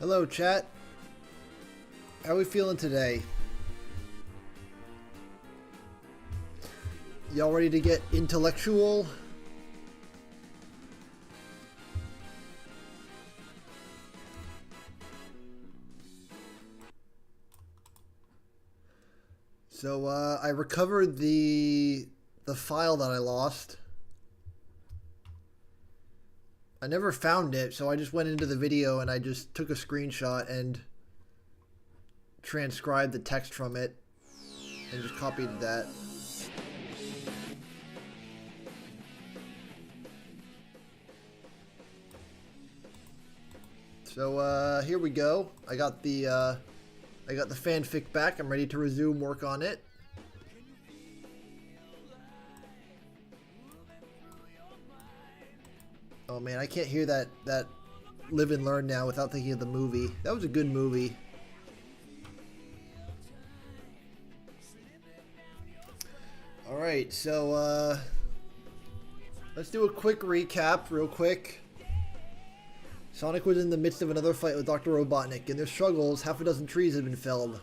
Hello, chat. How are we feeling today? Y'all ready to get intellectual? So, I recovered the file that I lost. I never found it, so I just went into the video and I just took a screenshot and transcribed the text from it and just copied that. So here we go. I got the fanfic back. I'm ready to resume work on it. Oh man, I can't hear that Live and Learn now without thinking of the movie. That was a good movie. Alright, so let's do a quick recap real quick. Sonic was in the midst of another fight with Dr. Robotnik. In their struggles, half a dozen trees had been felled.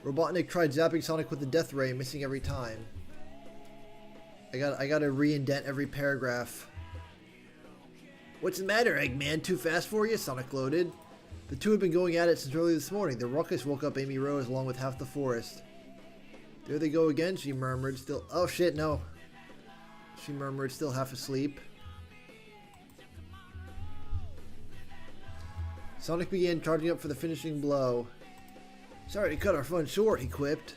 Robotnik tried zapping Sonic with the death ray, missing every time. I gotta re-indent every paragraph. What's the matter, Eggman? Too fast for you? Sonic gloated. The two had been going at it since early this morning. The ruckus woke up Amy Rose along with half the forest. There they go again, she murmured, still... Oh shit, no. She murmured, still half asleep. Sonic began charging up for the finishing blow. Sorry to cut our fun short, he quipped.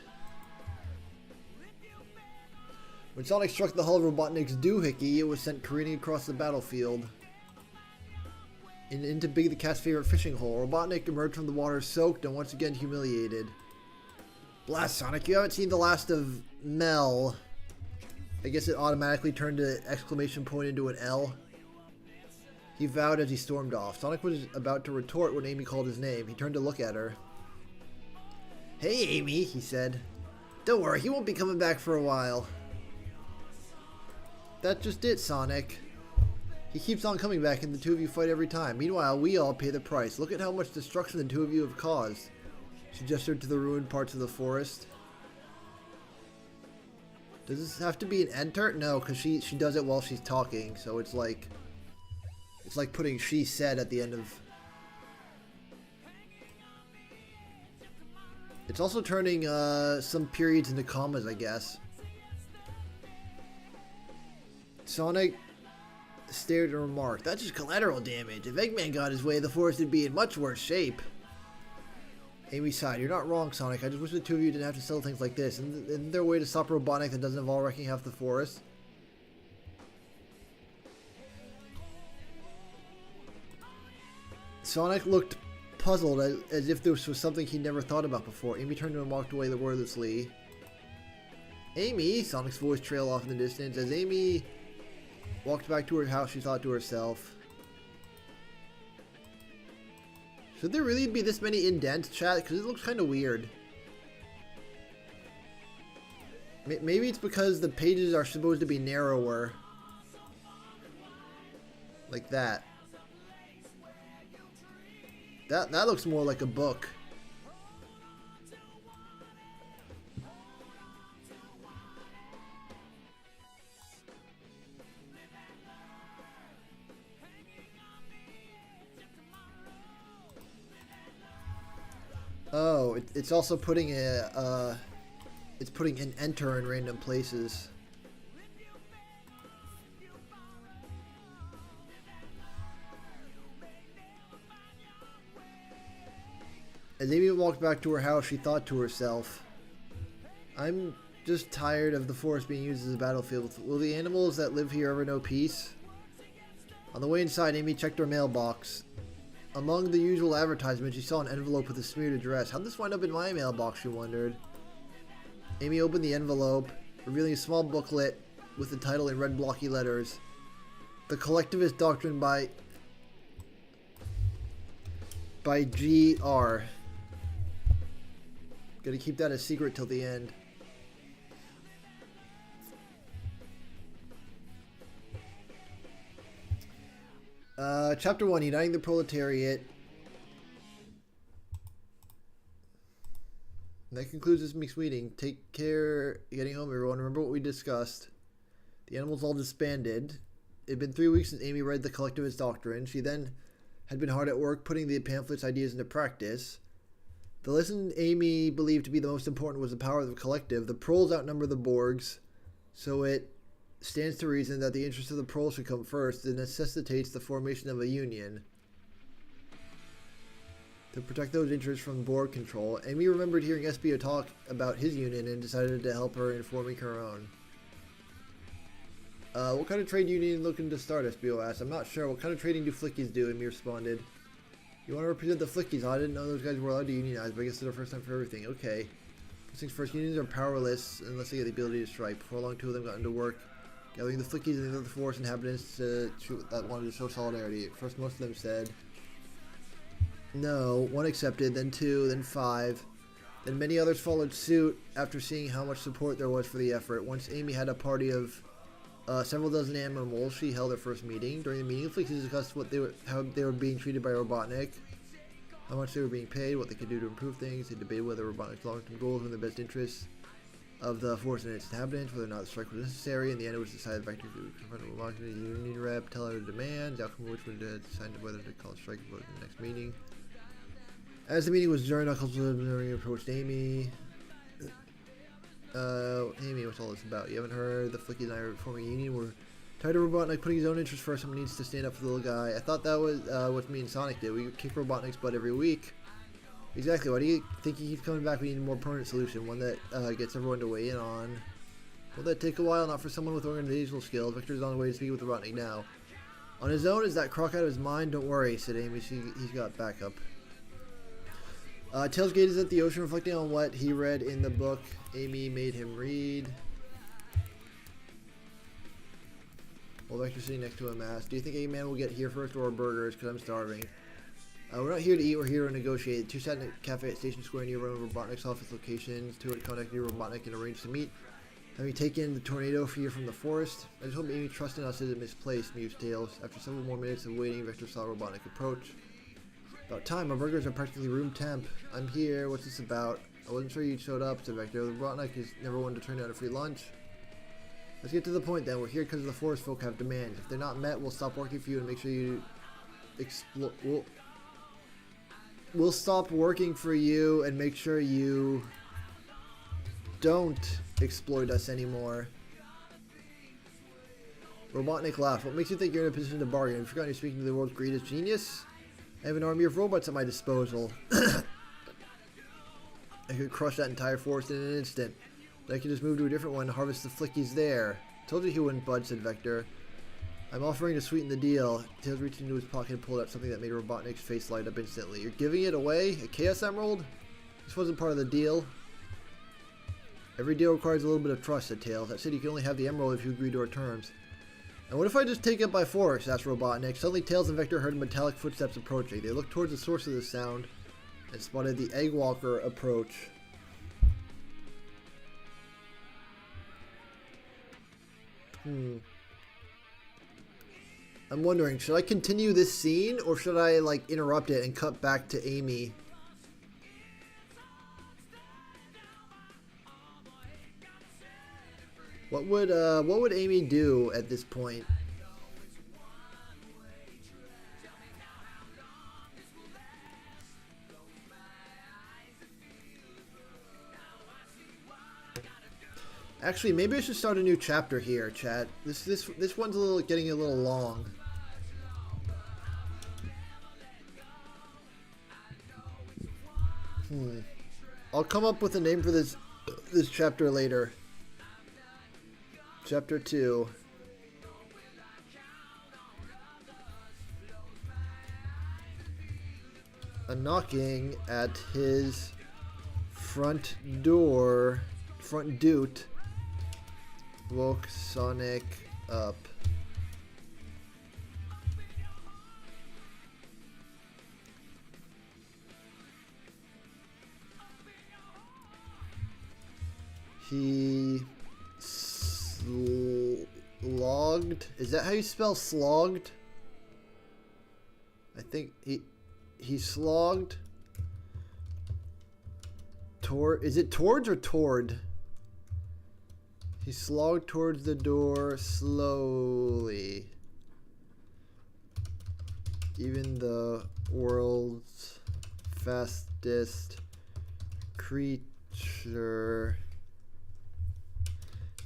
When Sonic struck the hull of Robotnik's doohickey, it was sent careening across the battlefield. Into Big the Cat's favorite fishing hole. Robotnik emerged from the water soaked and once again humiliated. Blast, Sonic, you haven't seen the last of Mel. I guess it automatically turned an exclamation point into an L. He vowed as he stormed off. Sonic was about to retort when Amy called his name. He turned to look at her. Hey, Amy, he said. Don't worry, he won't be coming back for a while. That's just it, Sonic. He keeps on coming back and the two of you fight every time. Meanwhile, we all pay the price. Look at how much destruction the two of you have caused. She gestured to the ruined parts of the forest. Does this have to be an enter? No, because she does it while she's talking, so it's like putting she said at the end of... It's also turning some periods into commas, I guess. Sonic stared and remarked, that's just collateral damage. If Eggman got his way, the forest would be in much worse shape. Amy sighed, you're not wrong, Sonic. I just wish the two of you didn't have to settle things like this. Isn't there a way to stop Robotnik that doesn't involve wrecking half the forest? Sonic looked puzzled, as if this was something he'd never thought about before. Amy turned and walked away wordlessly. Amy! Sonic's voice trailed off in the distance. As Amy walked back to her house, she thought to herself, should there really be this many indents, chat? Because it looks kind of weird. Maybe it's because the pages are supposed to be narrower. Like that. That looks more like a book. Oh, it's also putting it's putting an enter in random places. As Amy walked back to her house, she thought to herself, I'm just tired of the forest being used as a battlefield. Will the animals that live here ever know peace? On the way inside, Amy checked her mailbox. Among the usual advertisements, she saw an envelope with a smeared address. How'd this wind up in my mailbox, she wondered. Amy opened the envelope, revealing a small booklet with the title in red blocky letters. The Collectivist Doctrine by G.R. Gotta keep that a secret till the end. Chapter 1, Uniting the Proletariat. And that concludes this week's meeting. Take care getting home, everyone. Remember what we discussed. The animals all disbanded. It had been 3 weeks since Amy read the collectivist doctrine. She then had been hard at work putting the pamphlet's ideas into practice. The lesson Amy believed to be the most important was the power of the collective. The proles outnumber the Borgs, so it stands to reason that the interests of the proles should come first. It necessitates the formation of a union to protect those interests from Borg control. Amy remembered hearing SBO talk about his union and decided to help her in forming her own. What kind of trade union looking to start? SBO asked. I'm not sure. What kind of trading do Flickies do? Amy responded. You want to represent the Flickies? I didn't know those guys were allowed to unionize, but I guess it's their first time for everything. Okay. First things first, unions are powerless unless they get the ability to strike. Before long, 2 of them got into work, gathering the Flickies and the other forest inhabitants that wanted to show solidarity. At first, most of them said no. 1 accepted, then 2, then 5. Then many others followed suit after seeing how much support there was for the effort. Once Amy had a party of several dozen animals, she held her first meeting. During the meeting, the Flickies discussed how they were being treated by Robotnik, how much they were being paid, what they could do to improve things. They debated whether Robotnik's long-term goals were in the best interests of the forest and its inhabitants, whether or not the strike was necessary. In the end, it was decided Vector to confront Robotnik, the union rep, tell her the demands, the outcome of which would decide whether to call a strike and vote in the next meeting. As the meeting was adjourned, Knuckles approached Amy. Amy, what's all this about? You haven't heard? The Flickies and I are forming a union. We're tired of Robotnik putting his own interests first. Someone needs to stand up for the little guy. I thought that was what me and Sonic did. We kick Robotnik's butt every week. Exactly. Why do you think he keeps coming back? We need a more permanent solution, one that gets everyone to weigh in on. Will that take a while? Not for someone with organizational skills. Victor's on the way to speak with Robotnik now. On his own? Is that crock out of his mind? Don't worry, said Amy. He's got backup. Tails gazes at the ocean, reflecting on what he read in the book Amy made him read. While Vector's sitting next to him asked, do you think Eggman will get here first or burgers? Because I'm starving. We're not here to eat, we're here to negotiate. 2 sat in a cafe at Station Square near one of Robotnik's office locations. 2 had contacted Robotnik and arranged to meet. Having taken the tornado fear from the forest, I just hope Amy trust in us isn't misplaced, mused Tails. After several more minutes of waiting, Vector saw Robotnik approach. About time, our burgers are practically room temp. I'm here, what's this about? I wasn't sure you showed up, said Vector. The Robotnik is never one to turn down a free lunch. Let's get to the point then. We're here because the forest folk have demands. If they're not met, we'll stop working for you and make sure you we'll stop working for you and make sure you don't exploit us anymore. Robotnik laughed. What makes you think you're in a position to bargain? Have you forgotten you're speaking to the world's greatest genius? I have an army of robots at my disposal. I could crush that entire forest in an instant. Then I could just move to a different one and harvest the Flickies there. Told you he wouldn't budge, said Vector. I'm offering to sweeten the deal. Tails reached into his pocket and pulled out something that made Robotnik's face light up instantly. You're giving it away? A Chaos Emerald? This wasn't part of the deal. Every deal requires a little bit of trust, said Tails. That said, you can only have the emerald if you agree to our terms. And what if I just take it by force? Asked Robotnik. Suddenly, Tails and Vector heard metallic footsteps approaching. They looked towards the source of the sound and spotted the Egg Walker approach. I'm wondering, should I continue this scene or should I like interrupt it and cut back to Amy? What would Amy do at this point? Actually, maybe I should start a new chapter here, chat. This one's getting a little long. I'll come up with a name for this chapter later. Chapter 2. A knocking at his front doot woke Sonic up. He slogged. Is that how you spell slogged? I think he slogged Is it towards or toward? He slogged towards the door slowly. Even the world's fastest creature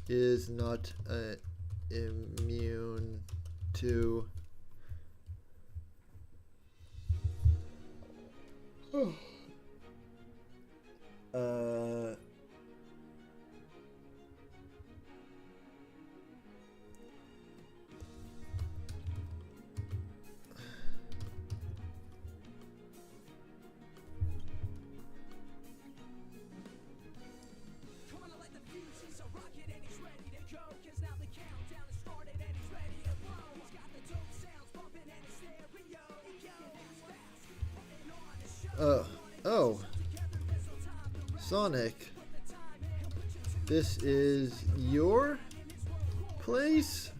is not immune to oh, Sonic, this is your place?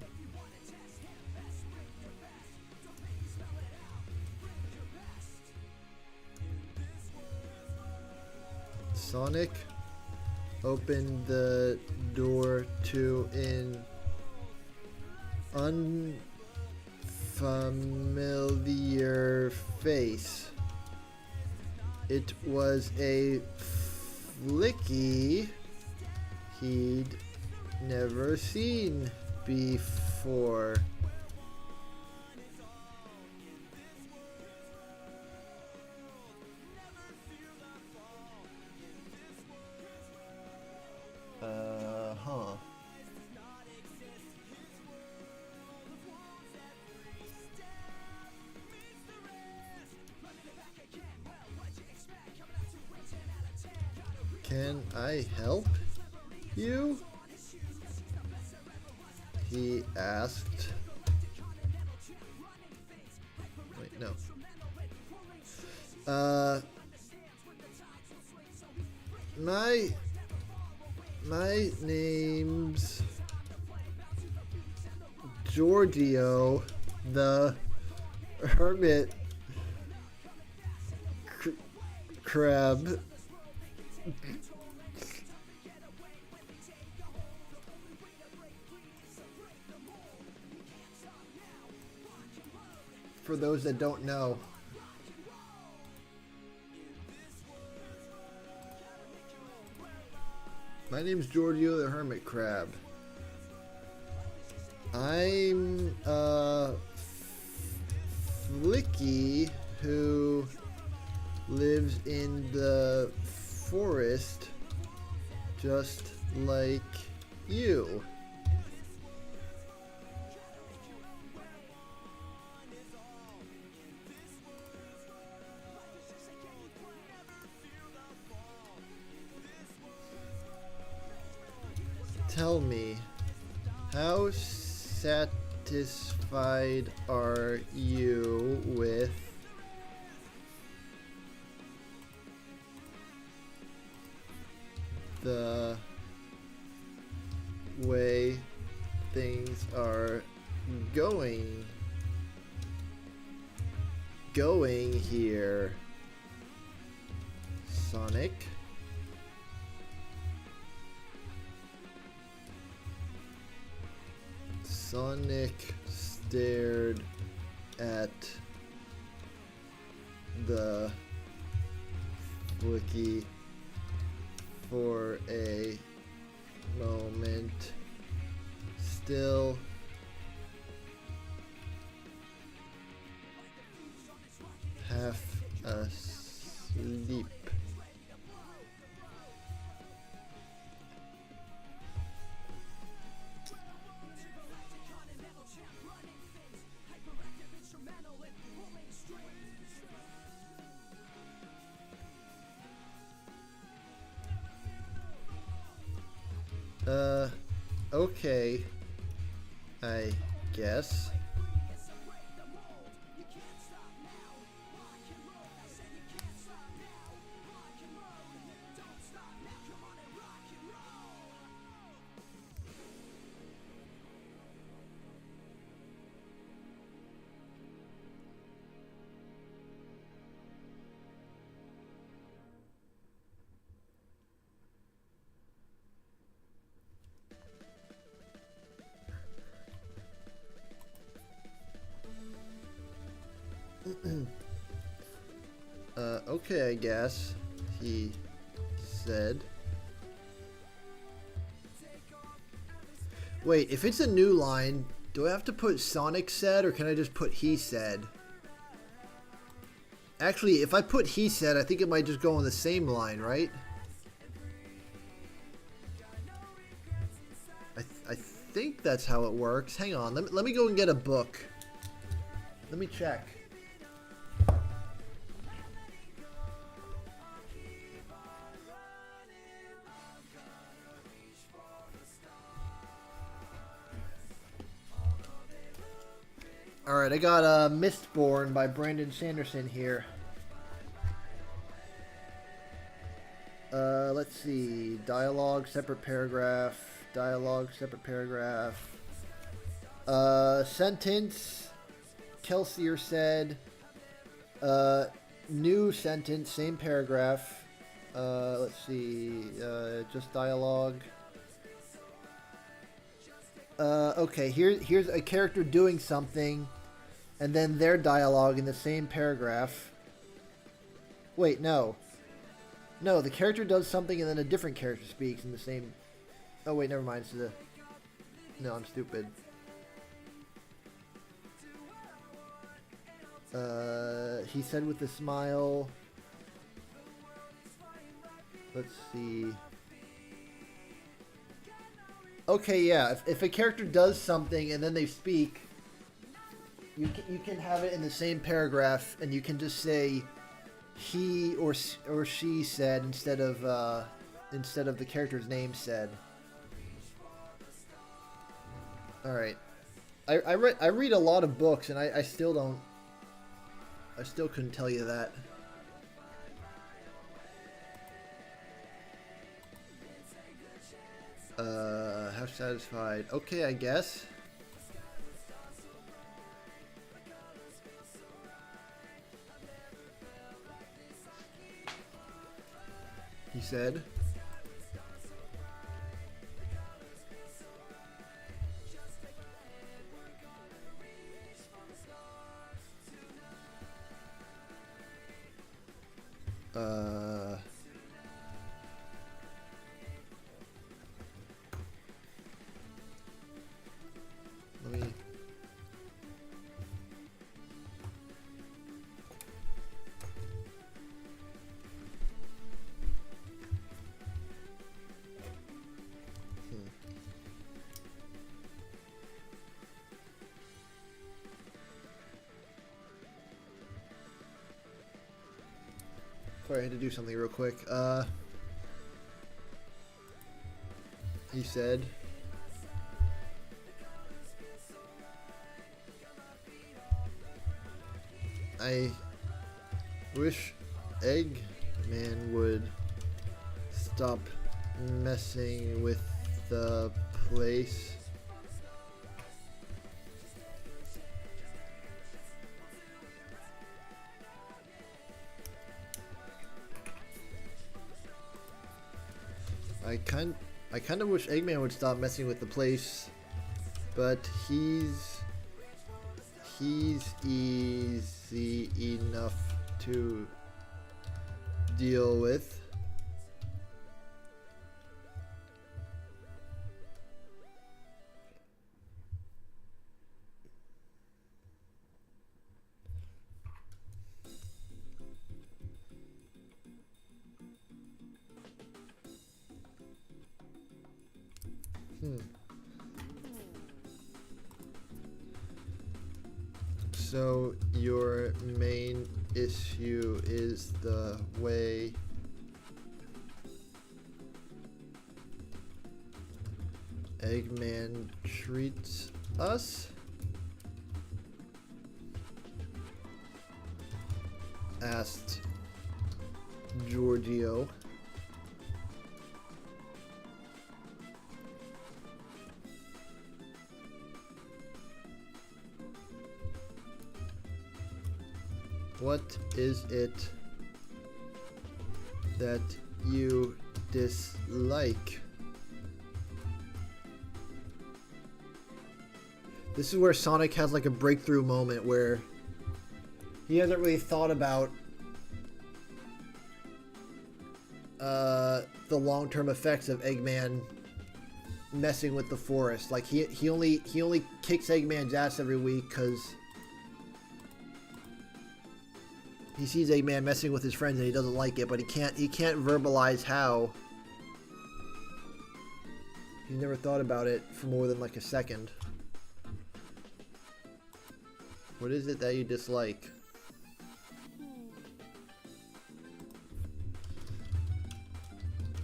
Sonic opened the door to an unfamiliar face. It was a Flicky he'd never seen before. Huh. Can I help you? He asked. Wait, no. My name's Giorgio the Hermit Crab. For those that don't know, my name's Giorgio the Hermit Crab. I'm Flicky who lives in the forest just like you. Tell me, how satisfied are you with the way things are going here, Sonic? Sonic stared at the Flicky for a moment, still half asleep. Okay, I guess. Okay, I guess, he said. Wait, if it's a new line, do I have to put Sonic said, or can I just put he said? Actually, if I put he said, I think it might just go on the same line, right? I think that's how it works. Hang on, let me go and get a book. Let me check. Alright, I got Mistborn by Brandon Sanderson here. Let's see. Dialogue, separate paragraph. Dialogue, separate paragraph. Sentence. Kelsier said. New sentence, same paragraph. Let's see. Just dialogue. Okay, here's a character doing something, and then their dialogue in the same paragraph. Wait, no. No, the character does something and then a different character speaks in the same... Oh, wait, never mind. It's No, I'm stupid. He said with a smile... Let's see... Okay, yeah. If a character does something and then they speak, you can have it in the same paragraph, and you can just say he or she said instead of the character's name said. All right. I read a lot of books, and I still couldn't tell you that. How satisfied? Okay, I guess. He said. Let me... Sorry, I had to do something real quick. He said... I wish Eggman would stop messing with the place. I kind of wish Eggman would stop messing with the place, but he's easy enough to deal with. So your main issue is the way Eggman treats us? Asked Giorgio. What is it that you dislike? This is where Sonic has like a breakthrough moment where he hasn't really thought about the long-term effects of Eggman messing with the forest. Like he only kicks Eggman's ass every week because he sees Eggman messing with his friends and he doesn't like it, but he can't verbalize how. He's never thought about it for more than like a second. What is it that you dislike?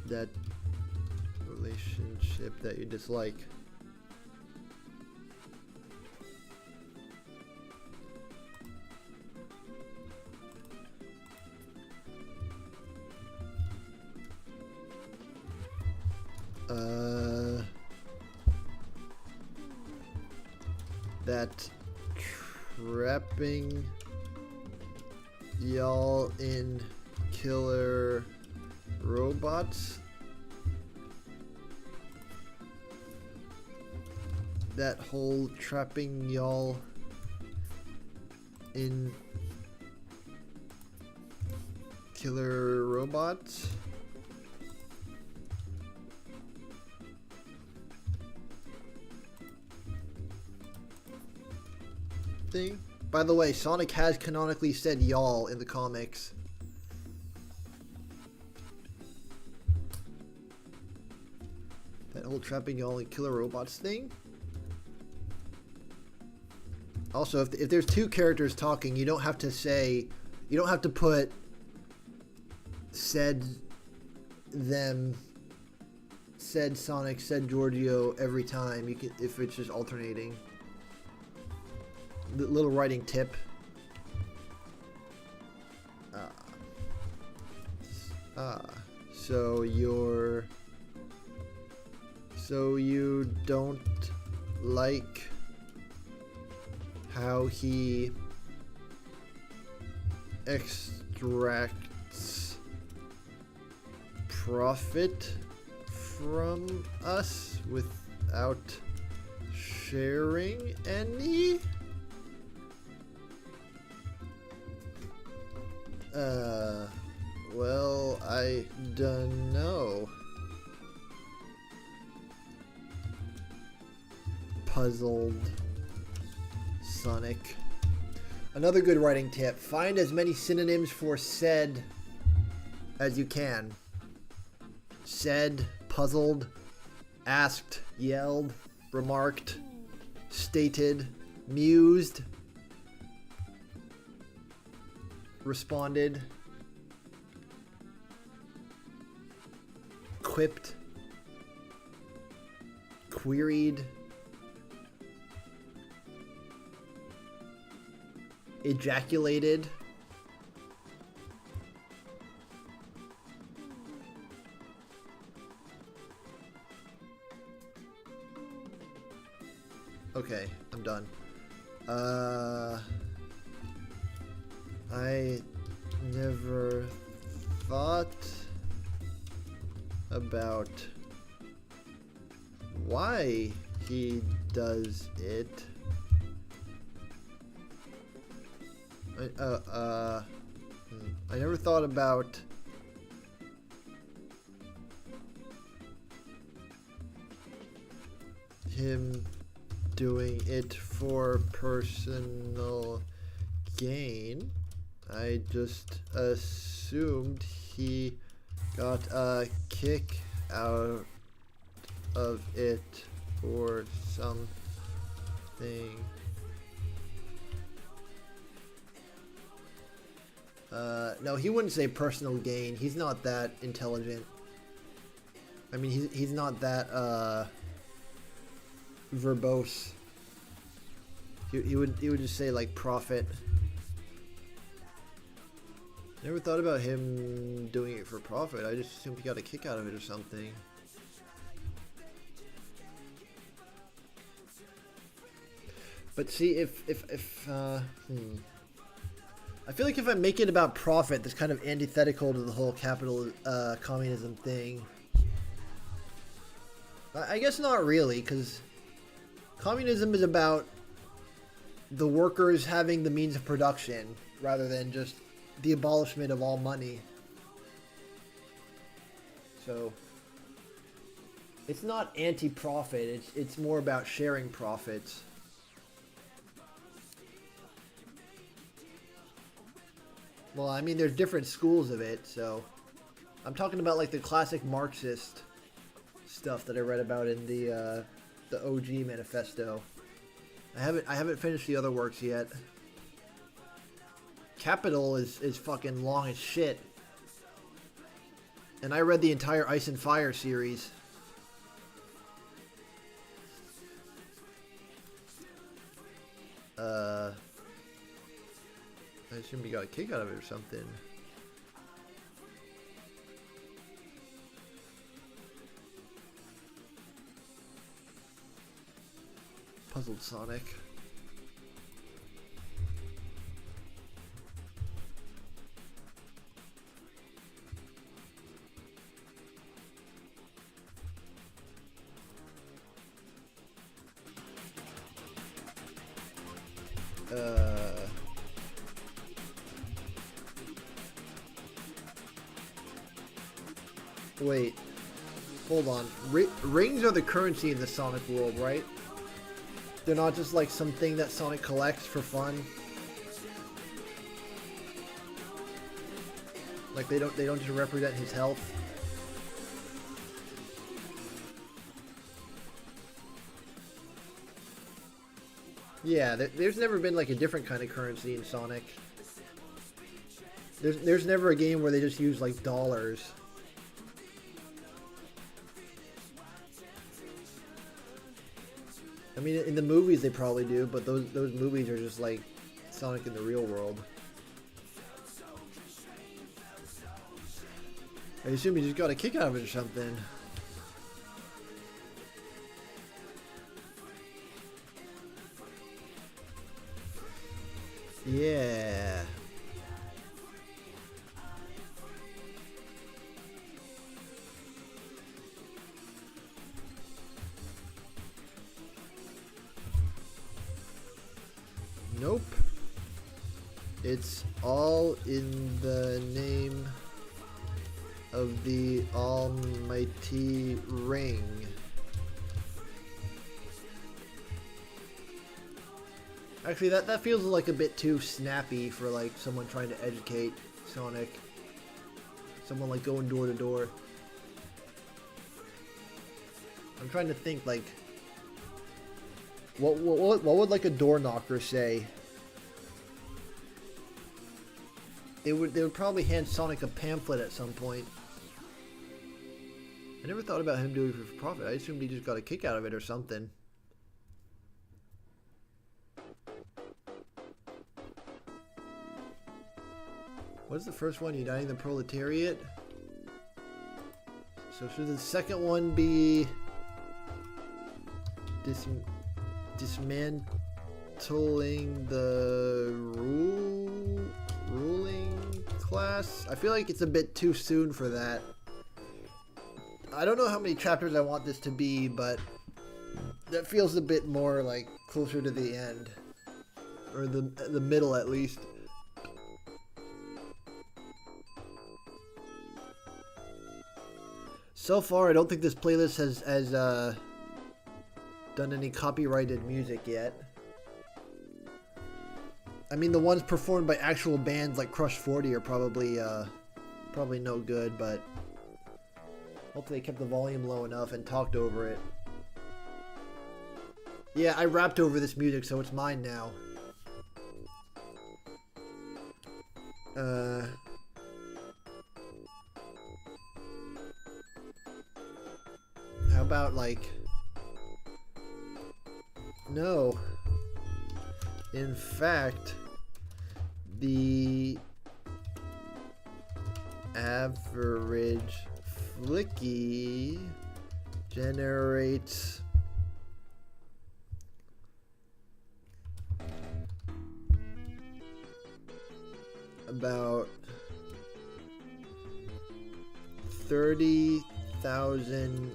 That relationship that you dislike. That trapping y'all in killer robots. That whole trapping y'all in killer robots. Thing. By the way, Sonic has canonically said y'all in the comics. That whole trapping y'all in killer robots thing. Also, if there's two characters talking, you don't have to put said them, said Sonic, said Giorgio every time. You can, if it's just alternating. Little writing tip. So you don't like how he extracts profit from us without sharing any? Well, I don't know. Puzzled Sonic. Another good writing tip. Find as many synonyms for said as you can. Said, puzzled, asked, yelled, remarked, stated, mused, responded, quipped, queried, ejaculated, okay, I'm done. I never thought about why he does it. I never thought about him doing it for personal gain. I just assumed he got a kick out of it or something. No, he wouldn't say personal gain. He's not that intelligent. I mean, he's not that verbose. He would just say like profit. Never thought about him doing it for profit. I just assumed he got a kick out of it or something. But see, I feel like if I make it about profit, that's kind of antithetical to the whole capital communism thing. I guess not really, because communism is about the workers having the means of production rather than just the abolishment of all money. So it's not anti-profit, it's more about sharing profits. Well, I mean, there's different schools of it, so I'm talking about like the classic Marxist stuff that I read about in the OG manifesto. I haven't finished the other works yet. Capital is fucking long as shit. And I read the entire Ice and Fire series. I assume you got a kick out of it or something. Puzzled Sonic. Wait. Hold on. Rings are the currency in the Sonic world, right? They're not just like something that Sonic collects for fun. Like they don't just represent his health. Yeah, there's never been like a different kind of currency in Sonic. There's never a game where they just use like dollars. I mean, in the movies they probably do, but those movies are just like Sonic in the real world. I assume you just got a kick out of it or something. Yeah. Nope. It's all in the name of the almighty ring. Actually, that feels like a bit too snappy for like someone trying to educate Sonic. Someone like going door to door. I'm trying to think like what would like a door knocker say? They would probably hand Sonic a pamphlet at some point. I never thought about him doing it for profit. I assumed he just got a kick out of it or something. What's the first one? Uniting the Proletariat? So should the second one be dismantling the ruling class? I feel like it's a bit too soon for that. I don't know how many chapters I want this to be, but that feels a bit more like closer to the end, or the middle at least. So far, I don't think this playlist has done any copyrighted music yet. I mean, the ones performed by actual bands like Crush 40 are probably no good, but hopefully they kept the volume low enough and talked over it. Yeah, I rapped over this music, so it's mine now. How about like... No. In fact, the average flicky generates about 30,000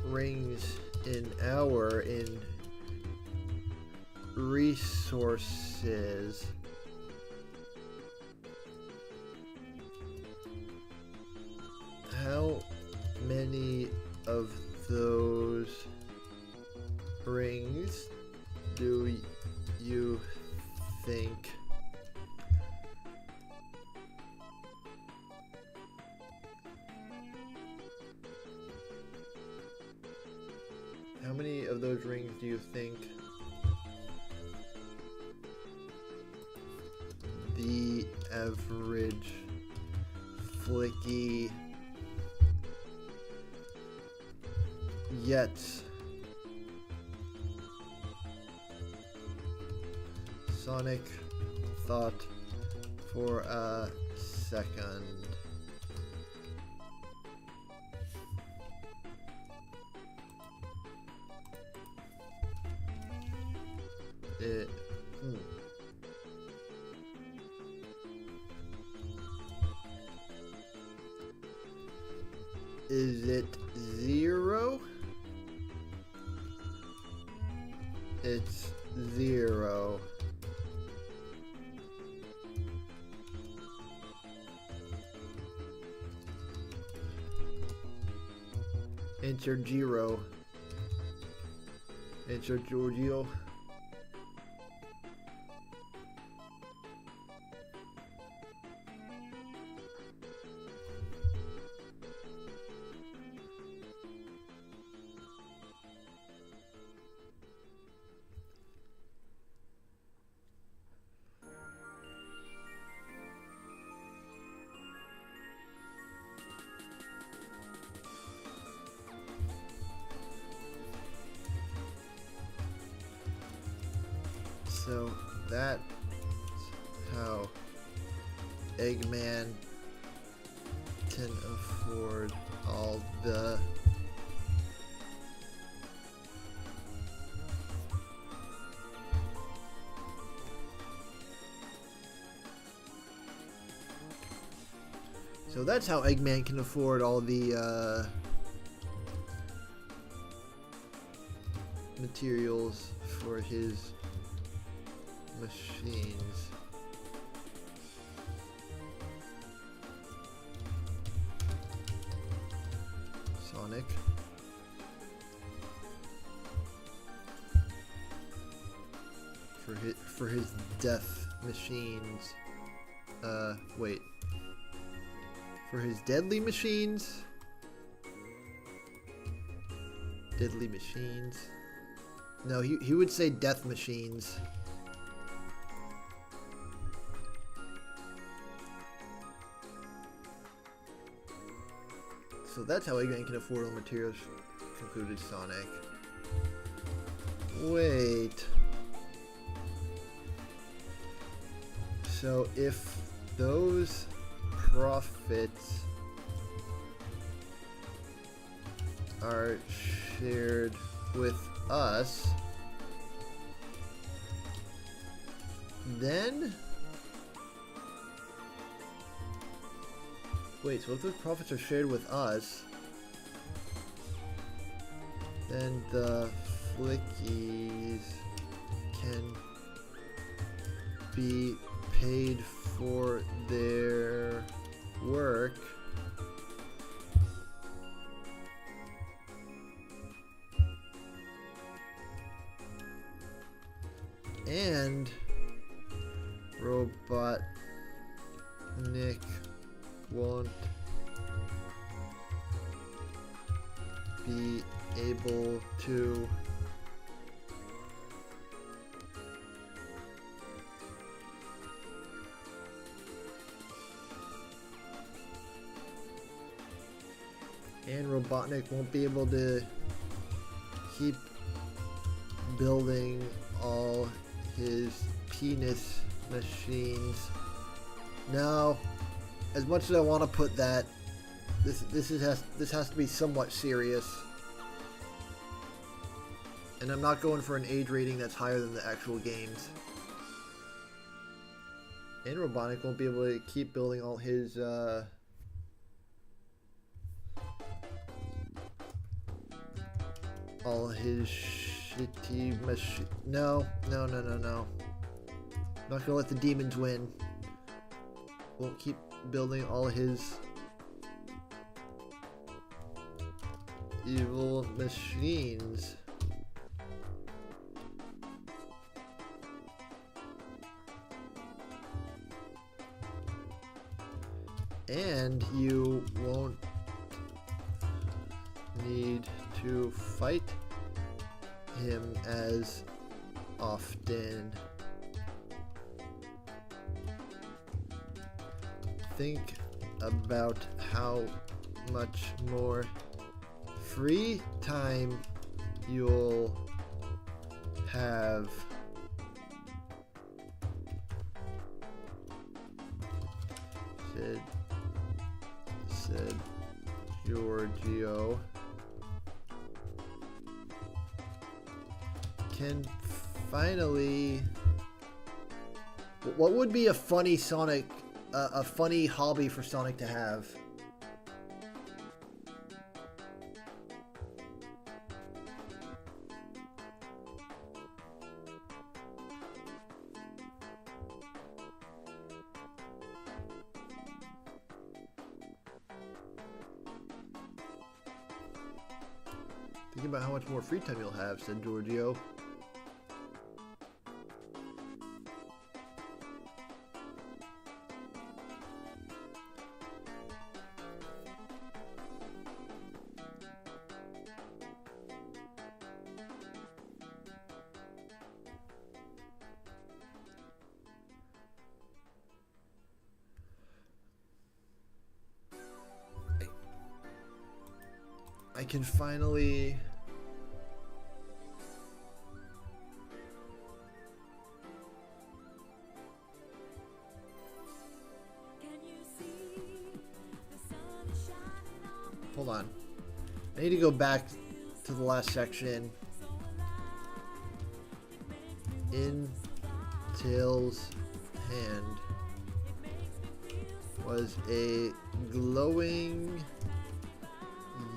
rings an hour in resources. How of those rings do you think the average Flicky gets? Sonic thought for a second. Is it 0? It's 0. Enter 0. Enter Giorgio. So that's how Eggman can afford all the materials for his machines. Sonic. For his death machines. Wait. For his deadly machines? Deadly machines. No, he would say death machines. So that's how Eggman can afford all materials, concluded Sonic. Wait. So if those profits are shared with us, then... Wait, so if those profits are shared with us, then the Flickies can be paid for their work and Robotnik won't be able to keep building all his penis machines. Now, as much as I want to put that, this has to be somewhat serious, and I'm not going for an age rating that's higher than the actual games. And Robotnik won't be able to keep building all his shitty machine. No. Not gonna let the demons win. Won't keep building all his evil machines. And you won't need to fight him as often. Think about how much more free time you'll have. Said Giorgio. Can finally. What would be a funny Sonic, a funny hobby for Sonic to have? Think about how much more free time you'll have, said Giorgio. I can finally... Hold on. I need to go back to the last section. In Tails' hand was a glowing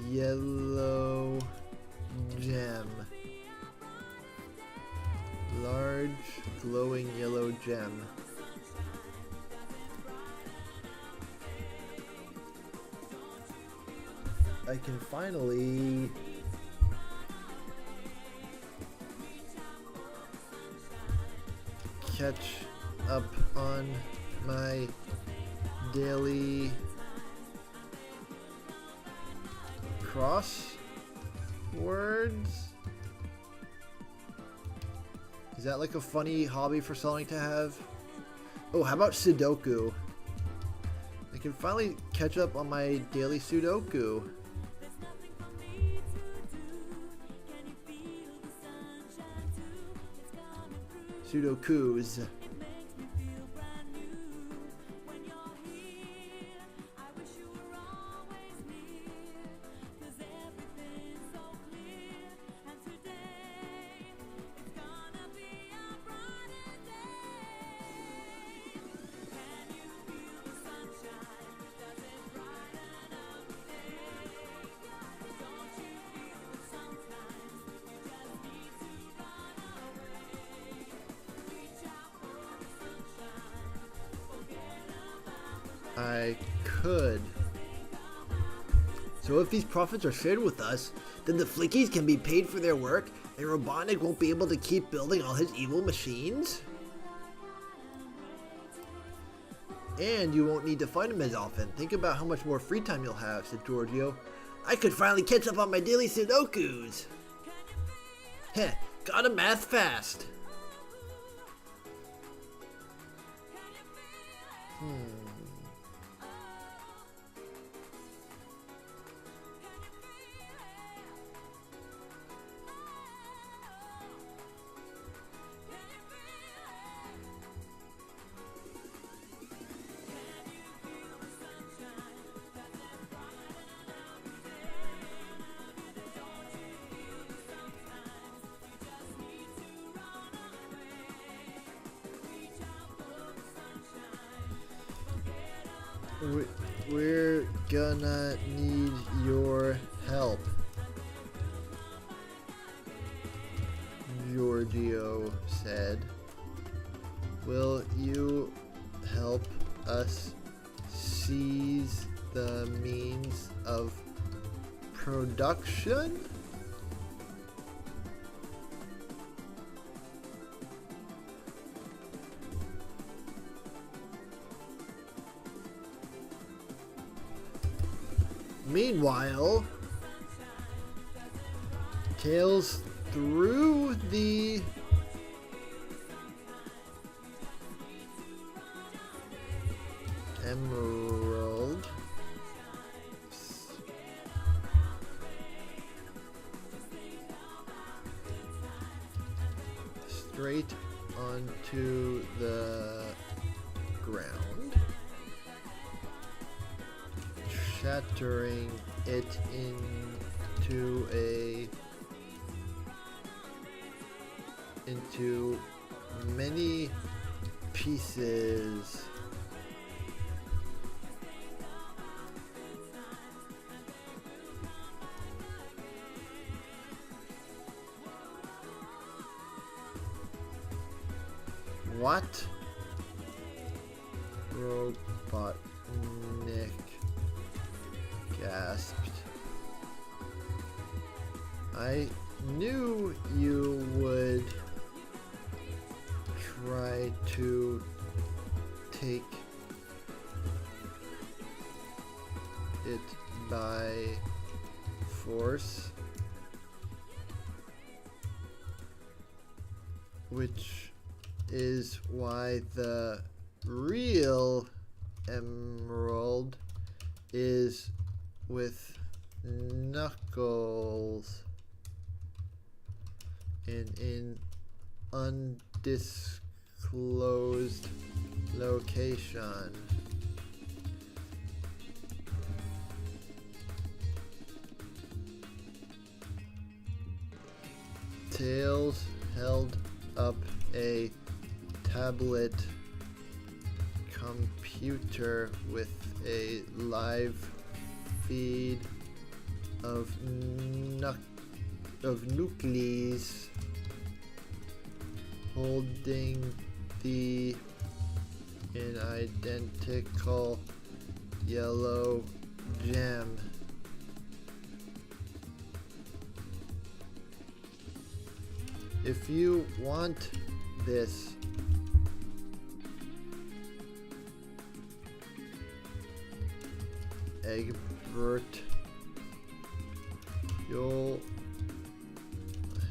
yellow gem. Large glowing yellow gem. I can finally catch up on my daily crosswords. Is that like a funny hobby for Sonic to have? Oh, how about Sudoku? I can finally catch up on my daily Sudoku. Sudokus. I could. So if these profits are shared with us, then the Flickies can be paid for their work and Robotnik won't be able to keep building all his evil machines? And you won't need to fight him as often. Think about how much more free time you'll have, said Giorgio. I could finally catch up on my daily Sudokus. Heh, gotta math fast. We're gonna need your help, Giorgio said. Will you help us seize the means of production? Meanwhile, Tails through the emerald straight onto the ground, shattering it into many pieces. What? Robotnik gasped. I knew you would try to take it by force, which is why the real emerald is with Knuckles in an undisclosed location. Tails held up a tablet computer with a live feed of nucleus holding the identical yellow gem. If you want this, Egbert, you'll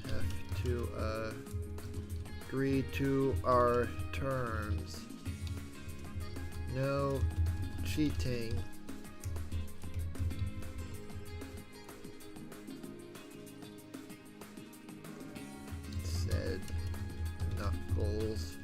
have to agree to our terms. No cheating. Said Knuckles.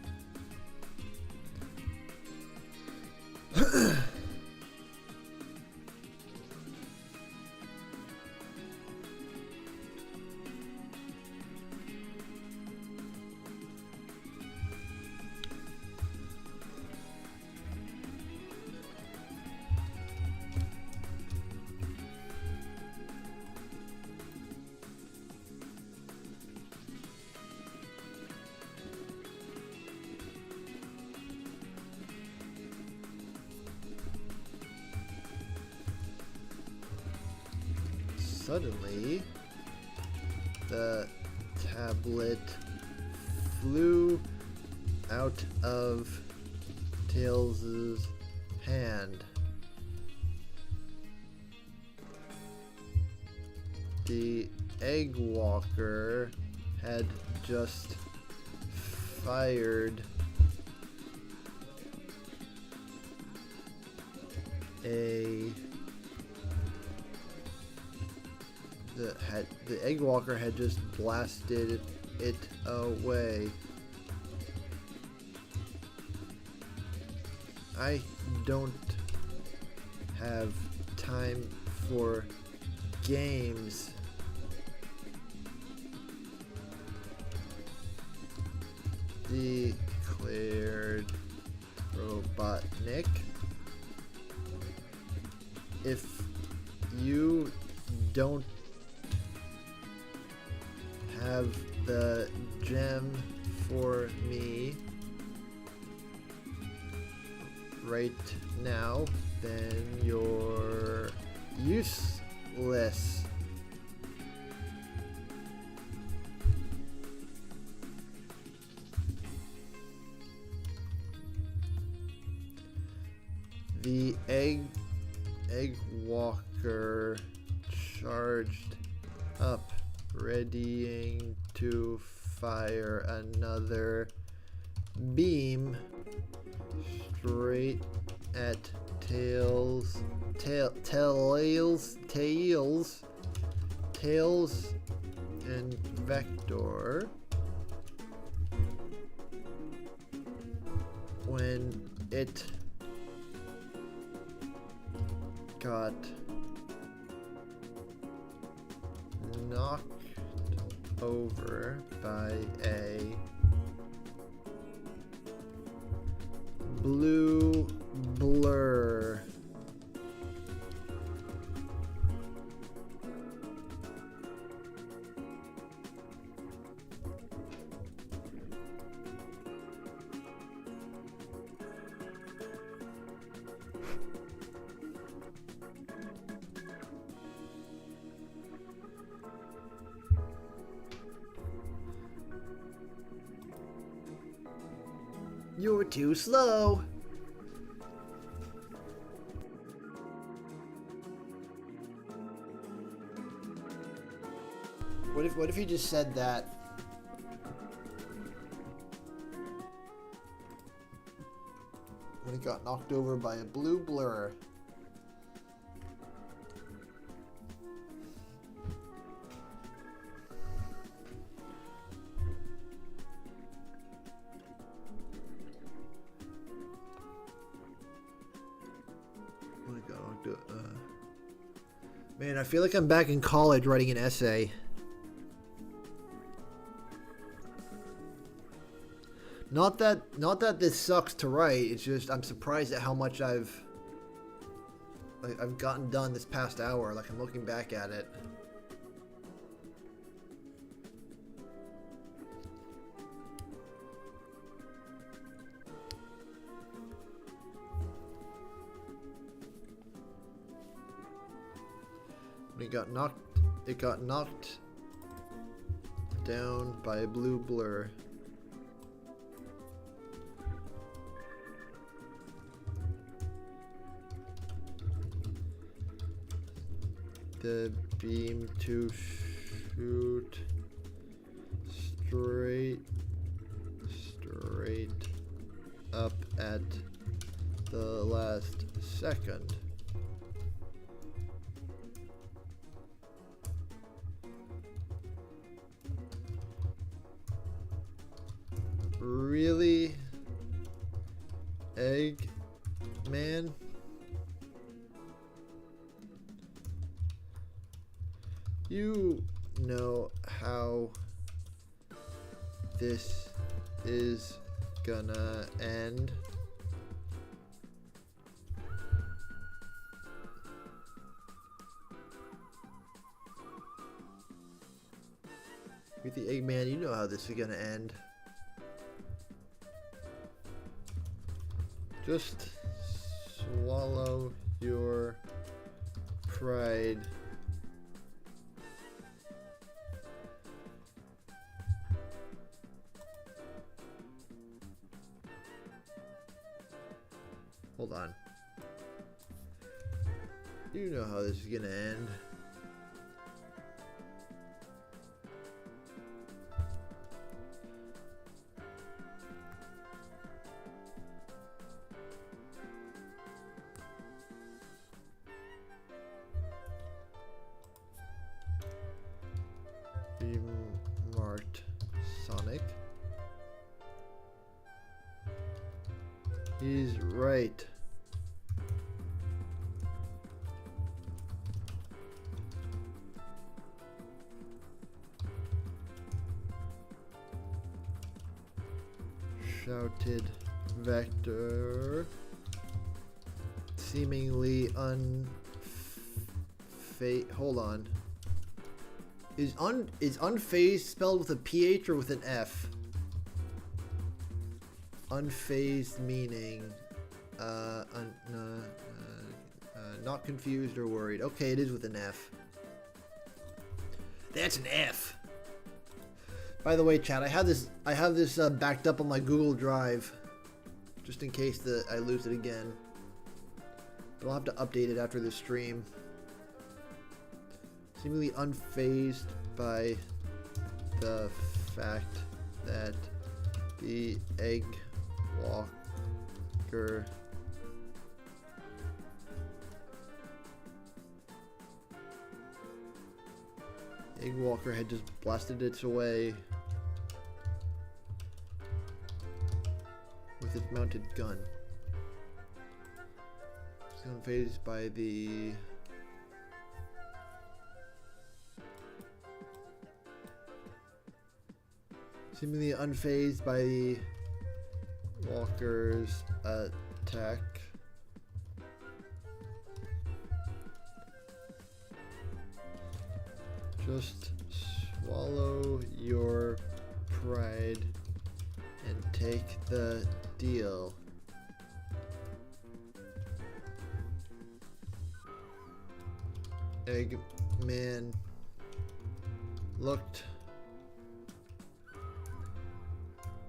Suddenly, the tablet flew out of Tails' hand. The Egg Walker had just fired the Egg Walker had just blasted it away. I don't have time for games. Declared Robotnik. If you don't have the gem for me right now, then you're useless. The Egg Walker charged up readying to fire another beam straight at tails and vector when it got knocked over by a blue blur. You're too slow. What if you just said that? When he got knocked over by a blue blur. Man, I feel like I'm back in college writing an essay. Not that this sucks to write. It's just I'm surprised at how much I've gotten done this past hour. Like I'm looking back at it. It got knocked down by a blue blur. The beam to shoot straight up at the last second. Really? Eggman? You know how this is gonna end? With the Eggman, you know how this is gonna end. Just swallow your pride. Hold on. You know how this is gonna end. Marked Sonic. He's right. Shouted Vector, seemingly hold on. Is unfazed spelled with a PH or with an F? Unfazed meaning not confused or worried. Okay, it is with an F. That's an F. By the way, chat, I have this backed up on my Google Drive, just in case I lose it again. But I'll have to update it after this stream. seemingly unfazed by the fact that the egg walker had just blasted its way with its mounted gun. It's unfazed by the seemingly unfazed by the walker's attack. Just swallow your pride and take the deal. Eggman looked.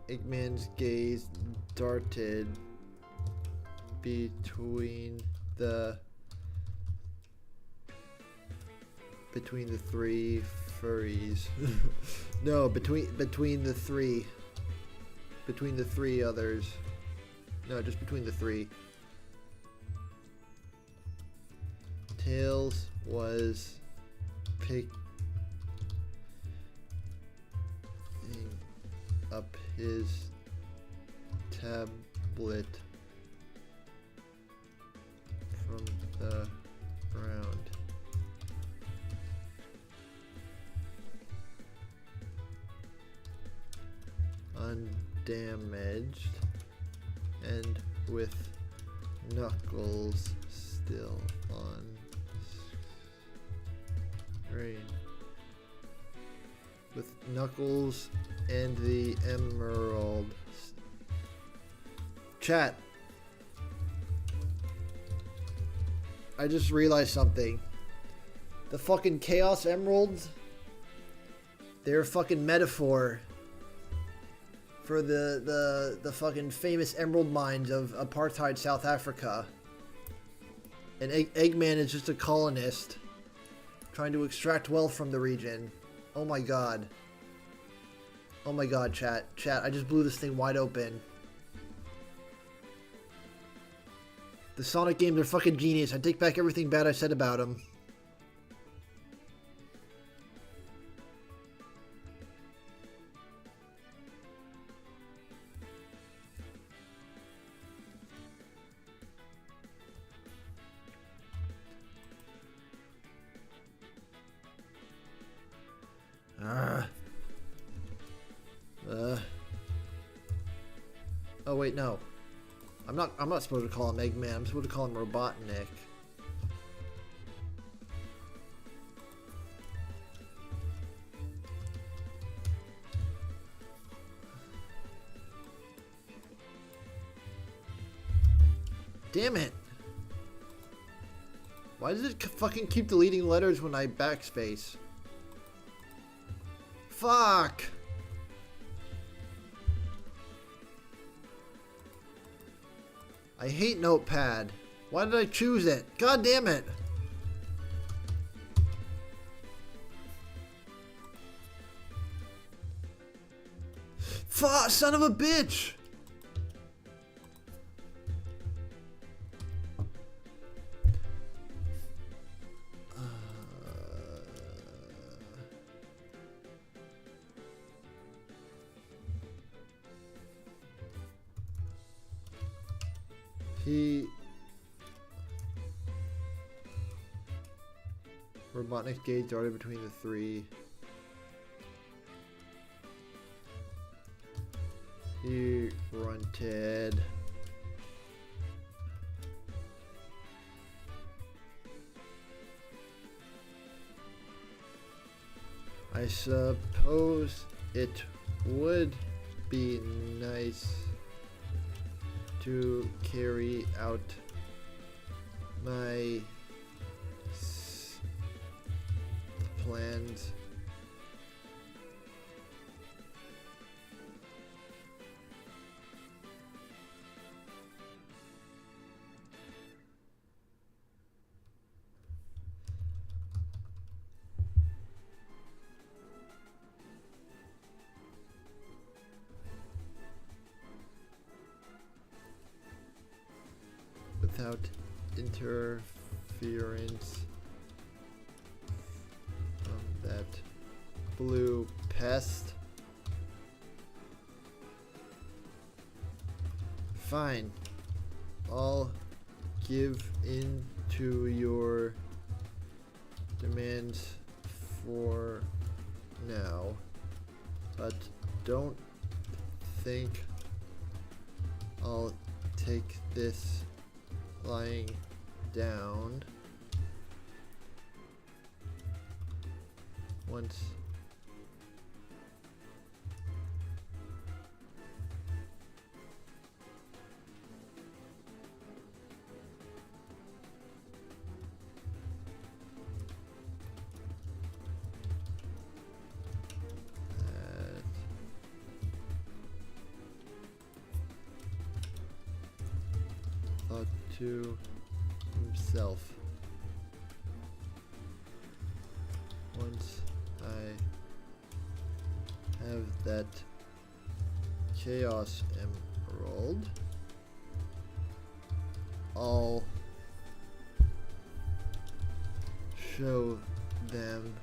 Eggman's gaze darted between the three furries. No, between the three others. No, just between the three. Tails was picking up his tablet from the ground. Undamaged and with Knuckles still on screen. With Knuckles and the Emerald. Chat. I just realized something. The fucking Chaos Emeralds, they're a fucking metaphor for the fucking famous emerald mines of apartheid South Africa. And Eggman is just a colonist trying to extract wealth from the region. Oh my god. Oh my god, chat. Chat, I just blew this thing wide open. The Sonic games are fucking genius. I take back everything bad I said about them. Oh wait, no. I'm not supposed to call him Eggman. I'm supposed to call him Robotnik. Damn it. Why does it fucking keep deleting letters when I backspace? Fuck! I hate Notepad. Why did I choose it? God damn it! Fuck! Son of a bitch! Robotnik's gaze darted between the three. He grunted. I suppose it would be nice to carry out my plans. without interference from that blue pest. Fine. I'll give in to your demands for now, but don't think I'll take this lying down once to himself. Once I have that Chaos Emerald, I'll show them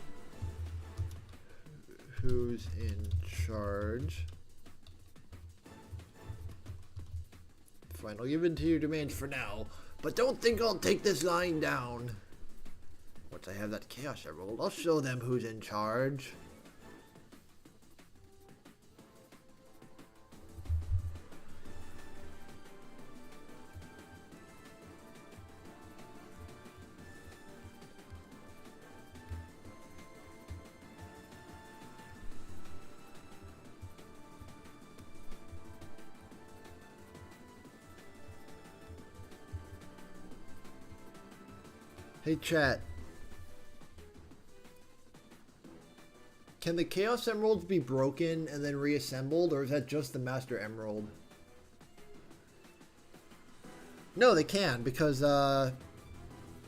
who's in charge. Fine, I'll give in to your demands for now, but don't think I'll take this lying down. Once I have that Chaos Emerald, I'll show them who's in charge. Hey chat, can the Chaos Emeralds be broken and then reassembled, or is that just the Master Emerald? No, they can, because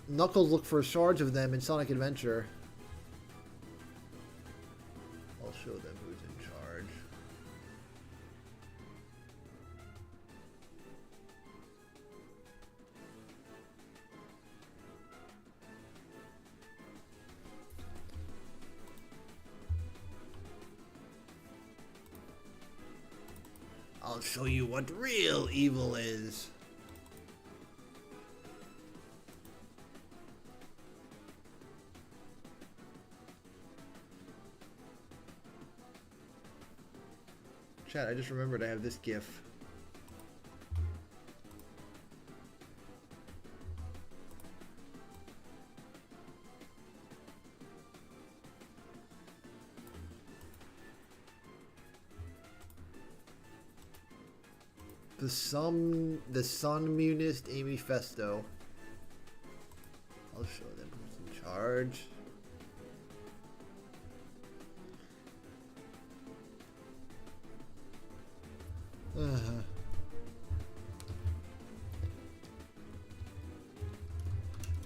Knuckles looked for shards of them in Sonic Adventure. I'll show them who's in charge. I'll show you what real evil is. Chat, I just remembered I have this GIF. The Sunmunist Amy Festo. I'll show them who's in charge.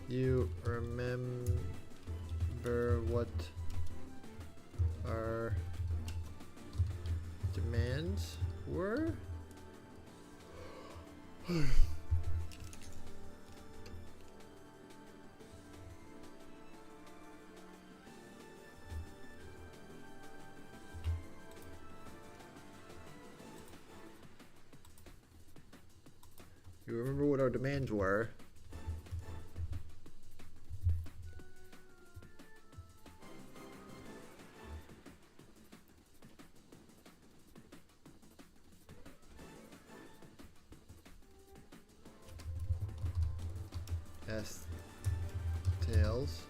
You remember what our demands were? You remember what our demands were? Yes. Tails.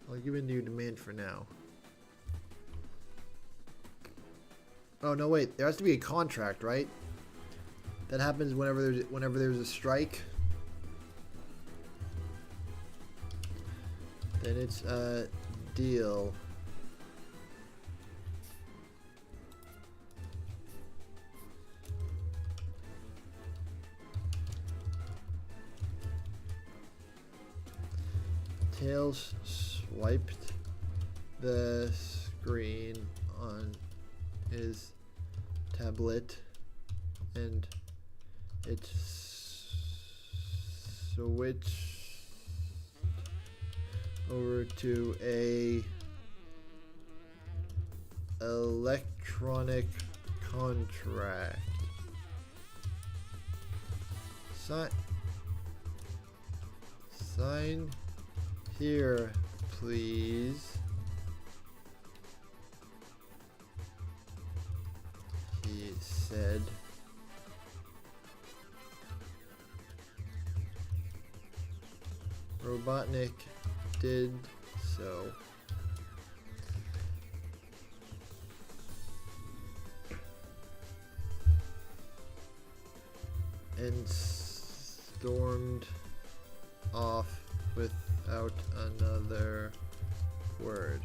I'll give in to your demand for now. Oh no, wait. There has to be a contract, right? That happens whenever there's a strike. Then it's a deal. Tails swiped the screen on his tablet and it switched over to a electronic contract. Sign here, please. He said. Robotnik did so. And stormed off without another word.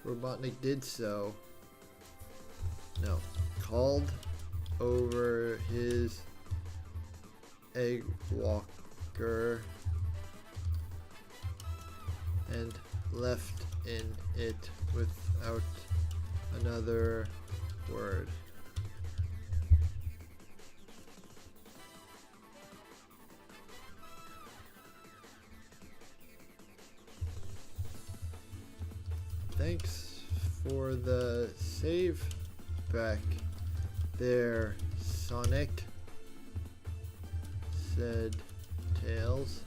Robotnik did so. No. Called over his egg walker and left in it without another word. Thanks for the save back there, Sonic, said Tails.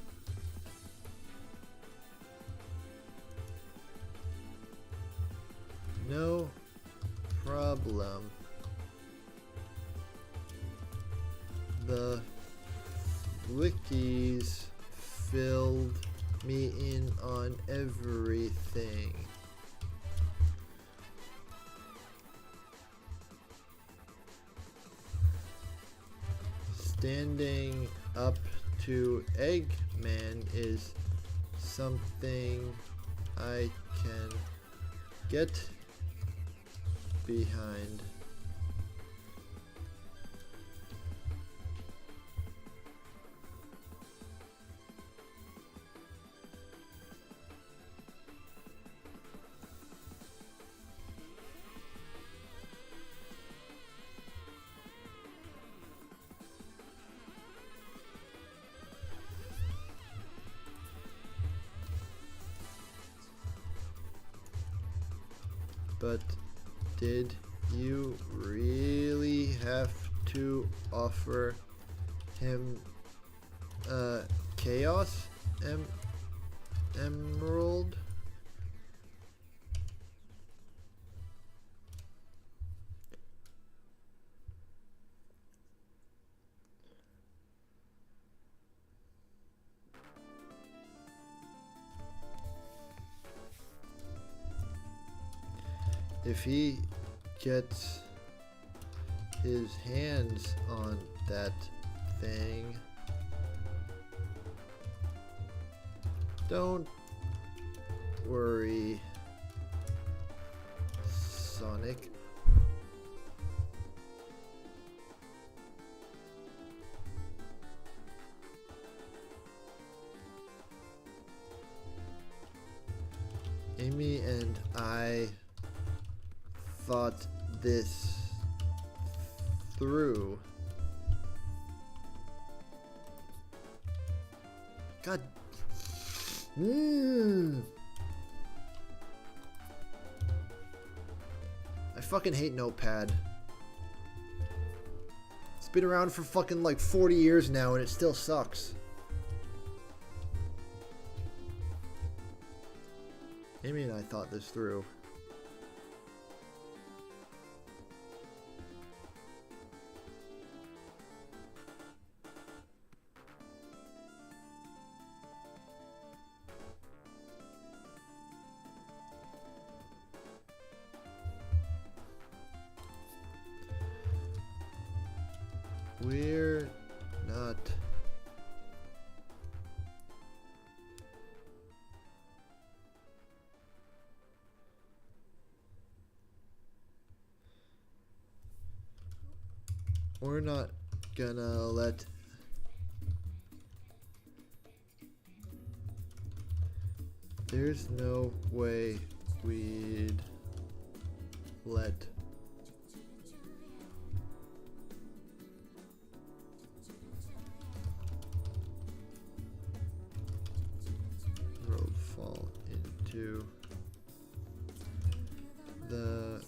No problem. The wikis filled me in on everything. Standing up to Eggman is something I can get behind. But did you really have to offer him Chaos Emerald? If he gets his hands on that thing, don't worry, Sonic. Amy and I thought this through. God. I fucking hate Notepad. It's been around for fucking like 40 years now and it still sucks. Amy and I thought this through. We're not. We're not gonna let there's no way we'd let road fall into the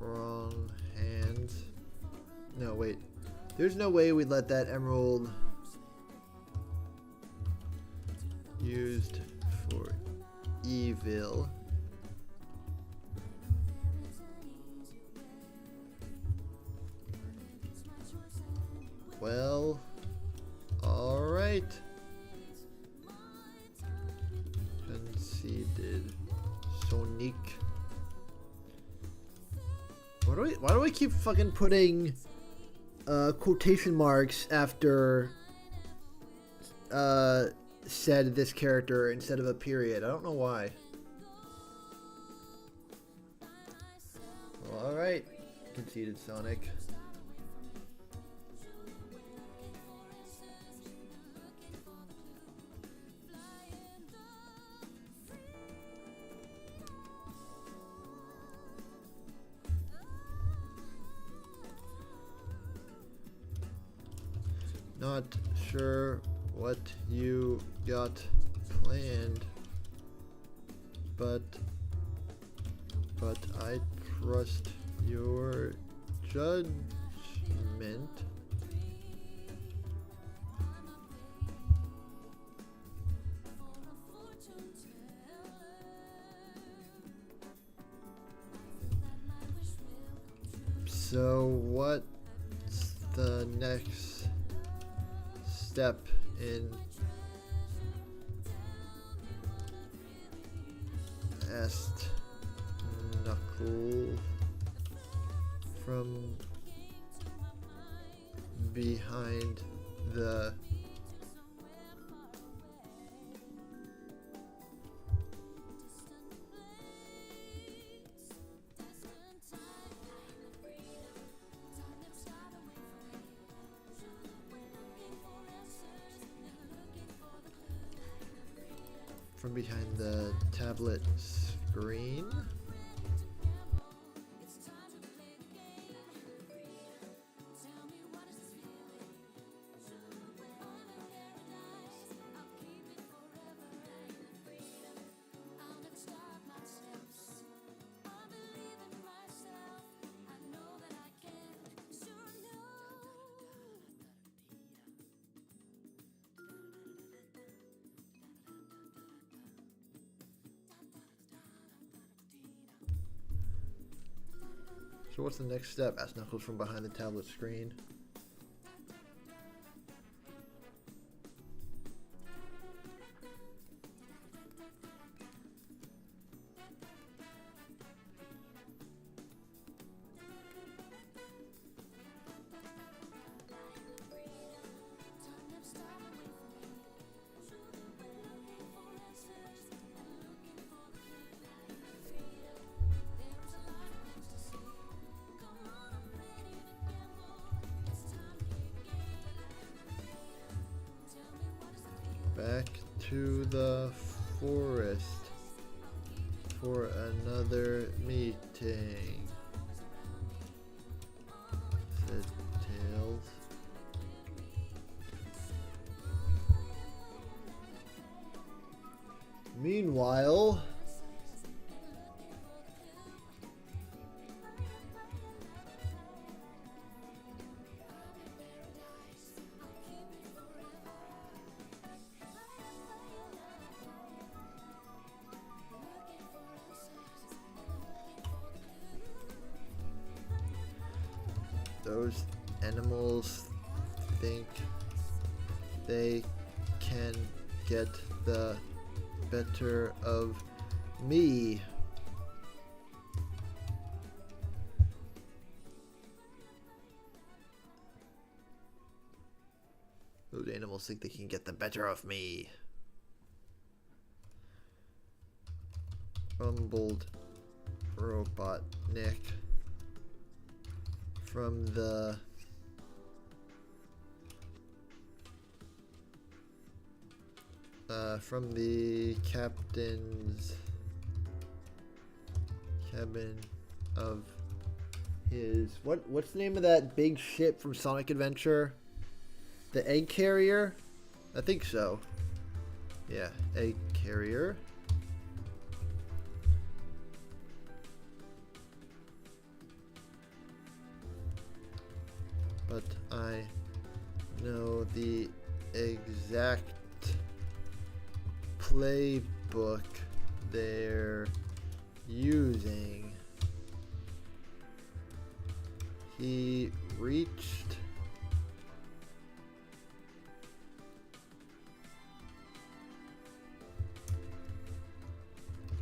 wrong hands. No, wait. There's no way we'd let that emerald used for evil. Well, alright. Conceded. Sonic. Why do I keep fucking putting quotation marks after said this character instead of a period? I don't know why. Well, alright. Conceded Sonic. Not sure what you got planned, but I trust your judgment. So what's the next step in asked Knuckle from behind the tablet screen. So what's the next step? Asked Knuckles from behind the tablet screen. Back to the forest for another meeting, said Tails. Meanwhile, those animals think they can get the better of me. Those animals think they can get the better of me. Rumbled Robotnik from the from the captain's cabin of his what's the name of that big ship from Sonic Adventure? The egg carrier? I think so. Yeah, egg carrier. But I know the exact playbook they're using. He reached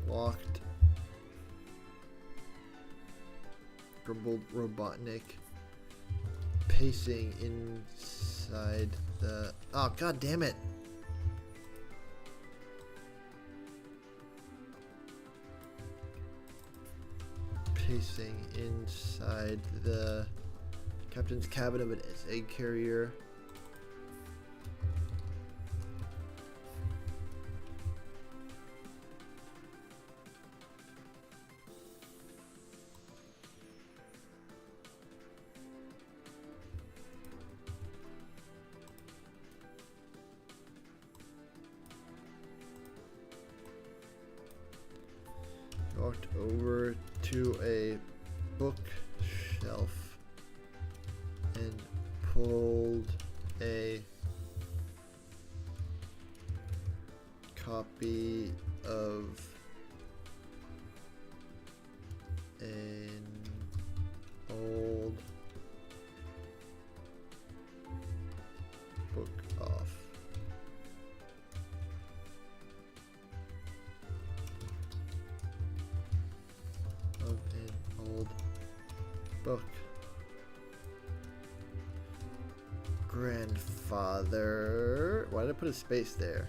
locked, grumbled Robotnik, pacing inside the... Oh, god damn it! Pacing inside the captain's cabin of an egg carrier. Walked over to a bookshelf and pulled a copy of an old book off. Of an old book. Grandfather. Why did I put a space there?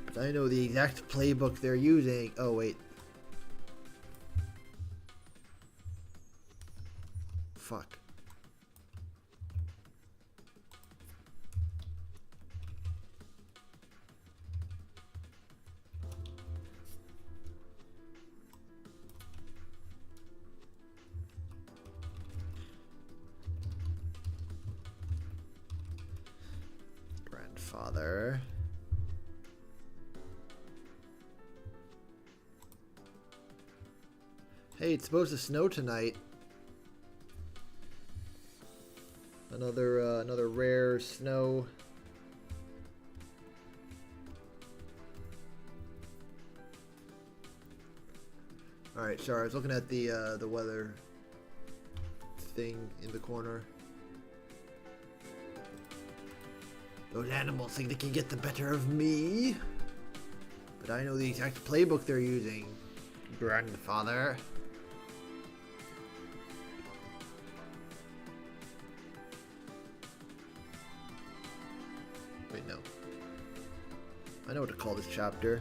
But I know the exact playbook they're using. Oh, wait. Fuck. Grandfather. Hey, it's supposed to snow tonight. Another rare snow. All right, sorry, I was looking at the weather thing in the corner. Those animals think they can get the better of me, but I know the exact playbook they're using, grandfather. Wait, no. I know what to call this chapter.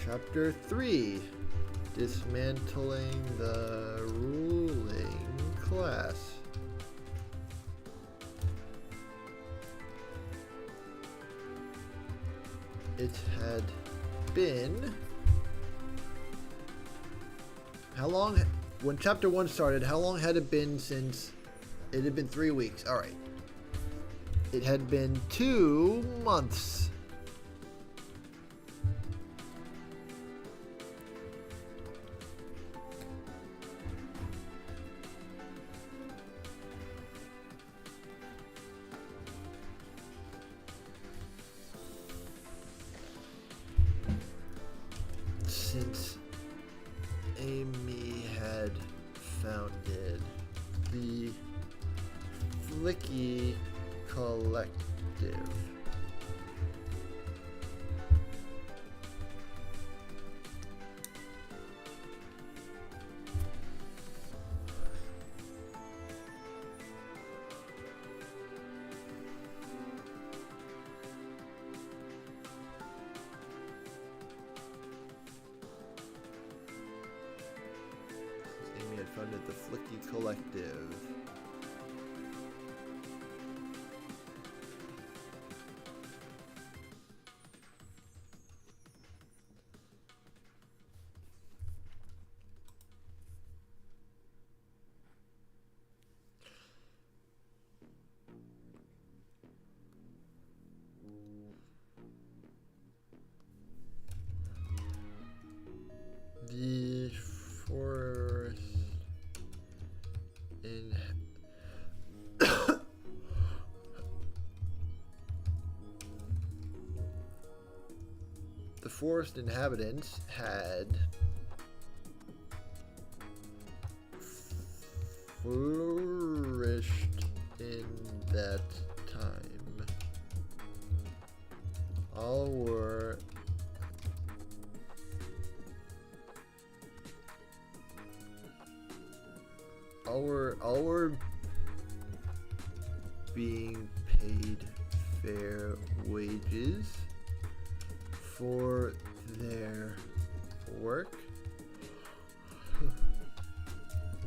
Chapter 3. Dismantling the ruling class. It had been... How long... When chapter 1 started, how long had it been since... It had been 3 weeks. Alright. It had been 2 months. Since Amy had founded the Flicky Collective. active. The forest in the forest inhabitants had flourished in that time. All were being paid fair wages for their work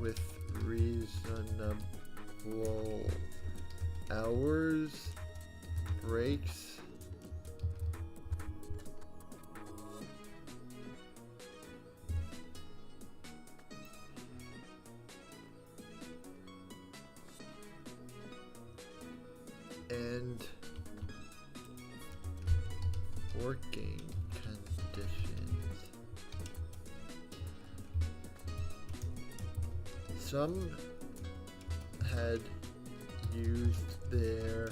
with reasonable hours, breaks, and working conditions. Some had used their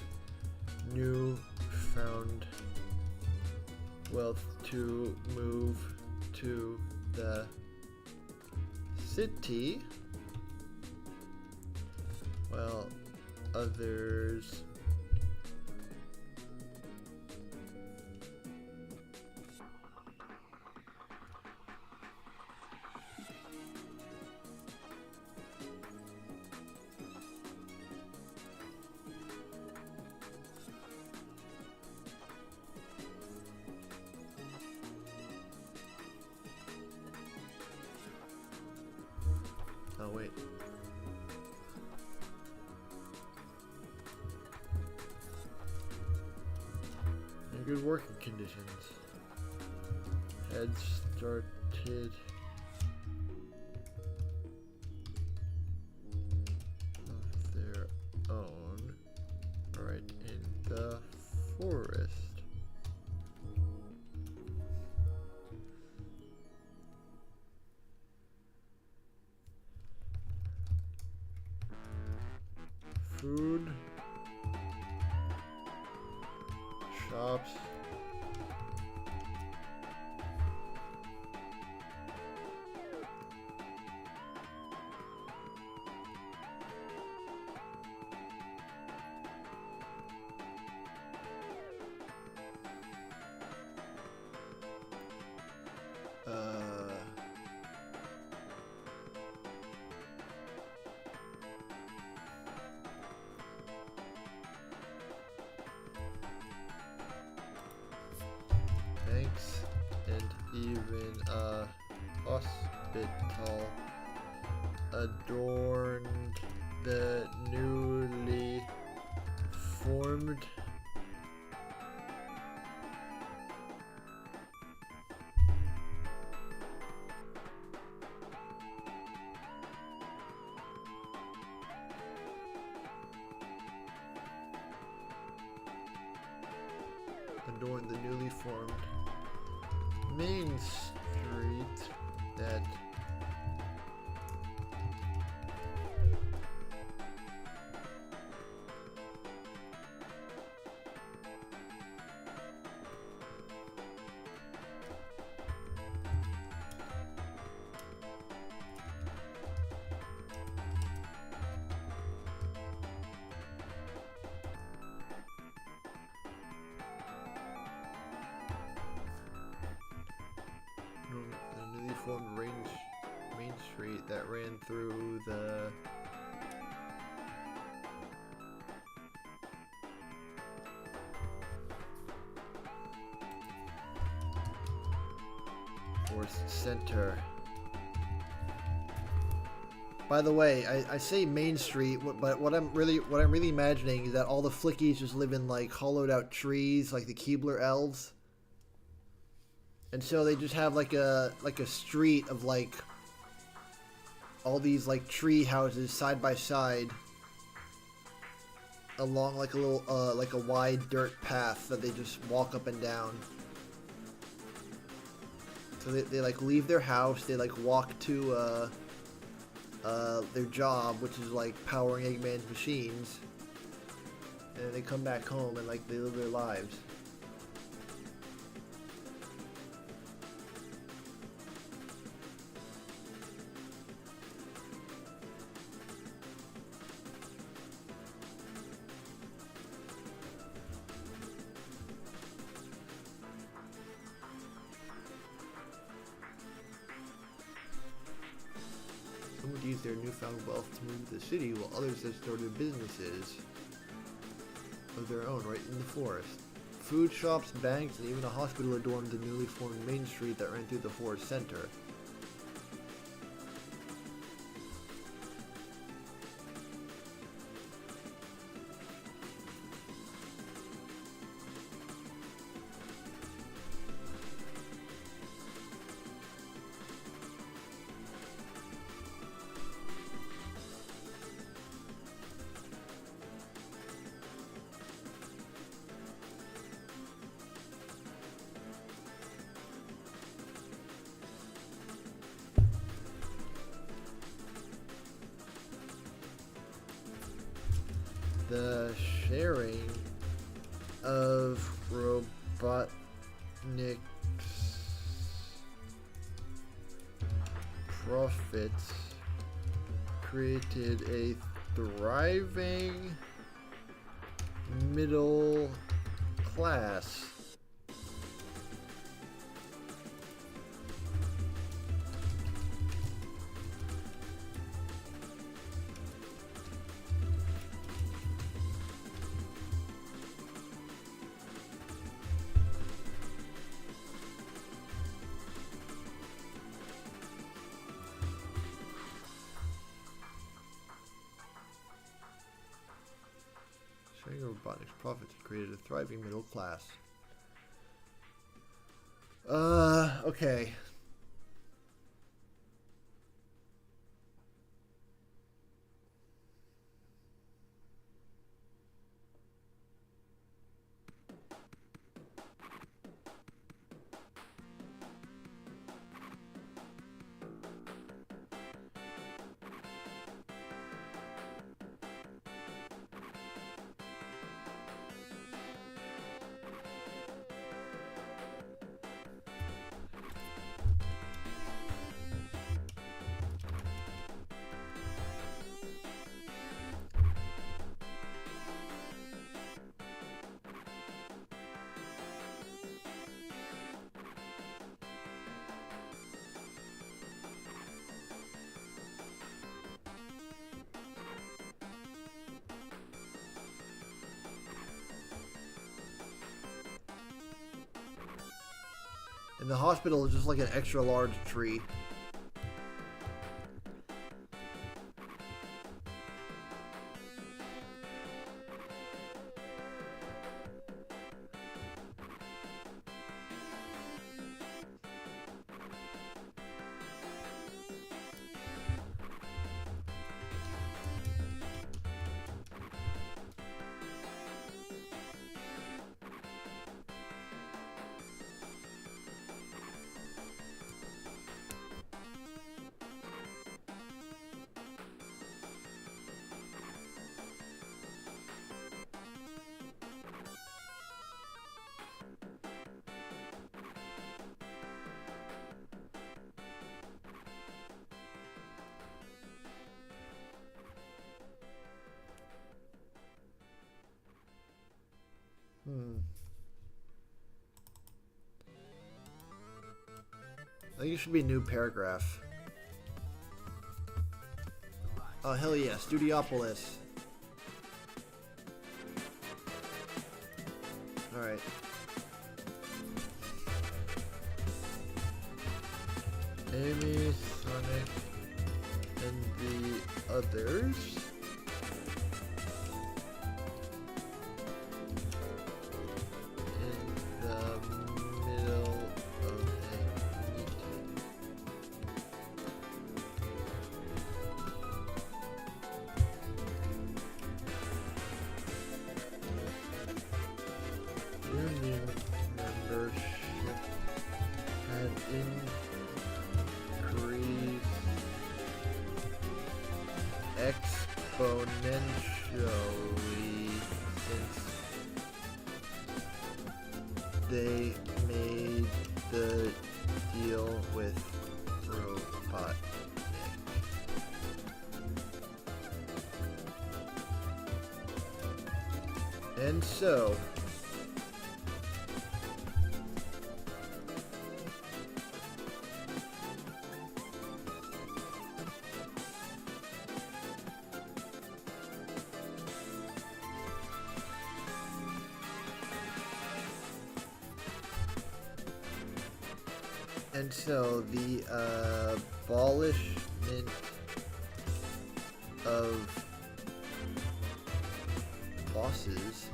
newfound wealth to move to the city, while others oh wait. And good working conditions had started of their own right in the forest. Food, shops, banks, and even a hospital adorned the newly formed main street that the newly formed main street that ran through the forest center. By the way, I say Main Street, but what I'm really imagining is that all the Flickies just live in like hollowed out trees, like the Keebler elves. And so they just have like a street of like all these like tree houses side by side along like a little like a wide dirt path that they just walk up and down. So they like leave their house, they like walk to their job, which is like powering Eggman's machines, and then they come back home and like they live their lives. Some would use their newfound wealth to move to the city, while others have started businesses of their own right in the forest. Food shops, banks, and even a hospital adorned the newly formed main street that ran through the forest center. The sharing of Robotnik's profits created a thriving middle class. Sharing robotics profits created a thriving middle class. Okay. And the hospital is just like an extra large tree. I think it should be a new paragraph. Oh, hell yeah, Studiopolis. Alright. Amy, Sonic, and the others. In the middle of a meeting. Union membership had increased exponentially since they made the deal with Robotnik. And so the abolishment of bosses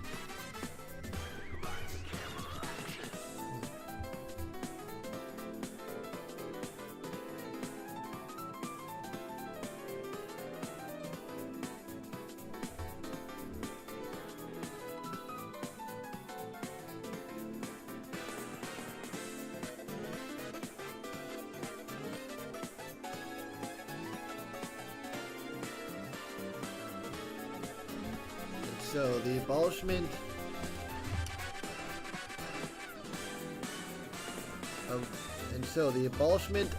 So the abolishment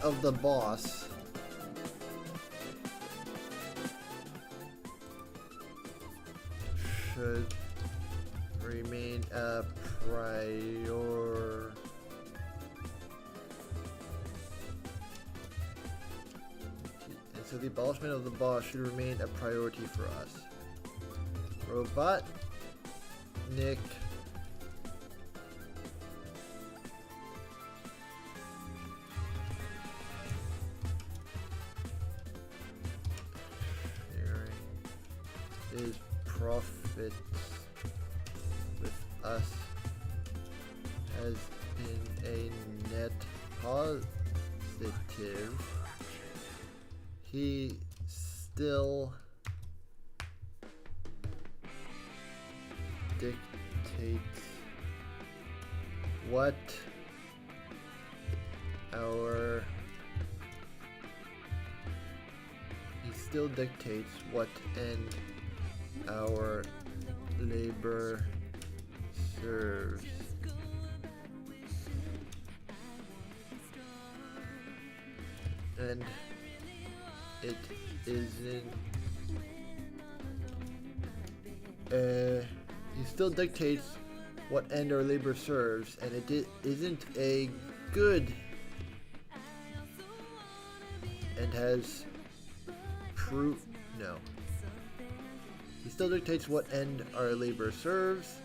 of the boss should remain a priority. And so the abolishment of the boss should remain a priority for us. Robotnik sharing his profits with us has been a net positive. He still dictates what end our labor serves. And it isn't he still dictates what end our labor serves, and it isn't a good and has he still dictates what end our labor serves,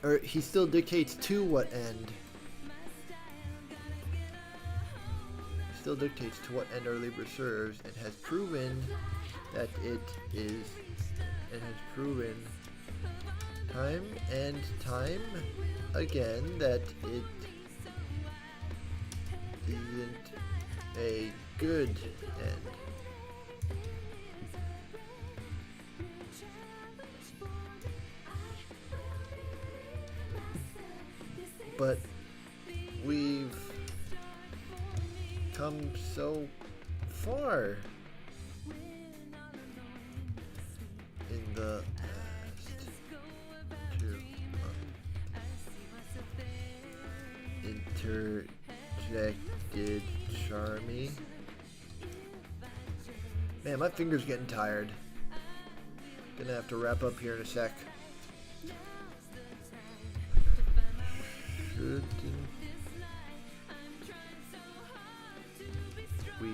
or he still dictates to what end. He still dictates to what end our labor serves, and has proven that it is, and has proven time and time again that it isn't a good end. But we've come so far in the last 2 months. Interjected Charmy. Man, my finger's getting tired. Gonna have to wrap up here in a sec. Shouldn't we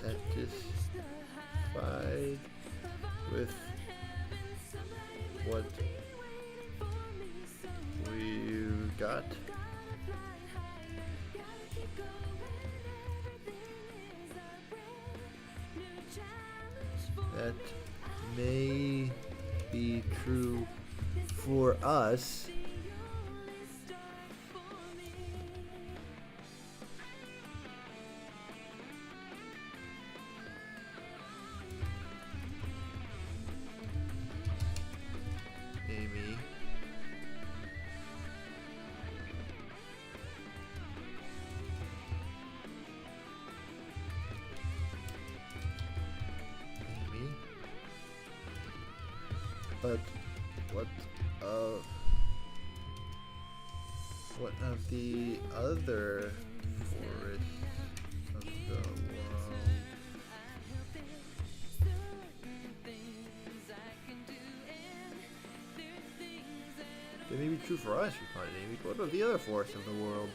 satisfied with what we've got? That may be true for us. Maybe. But what of the other forests of the world? They may be true for us, Amy. What of the other forests of the world?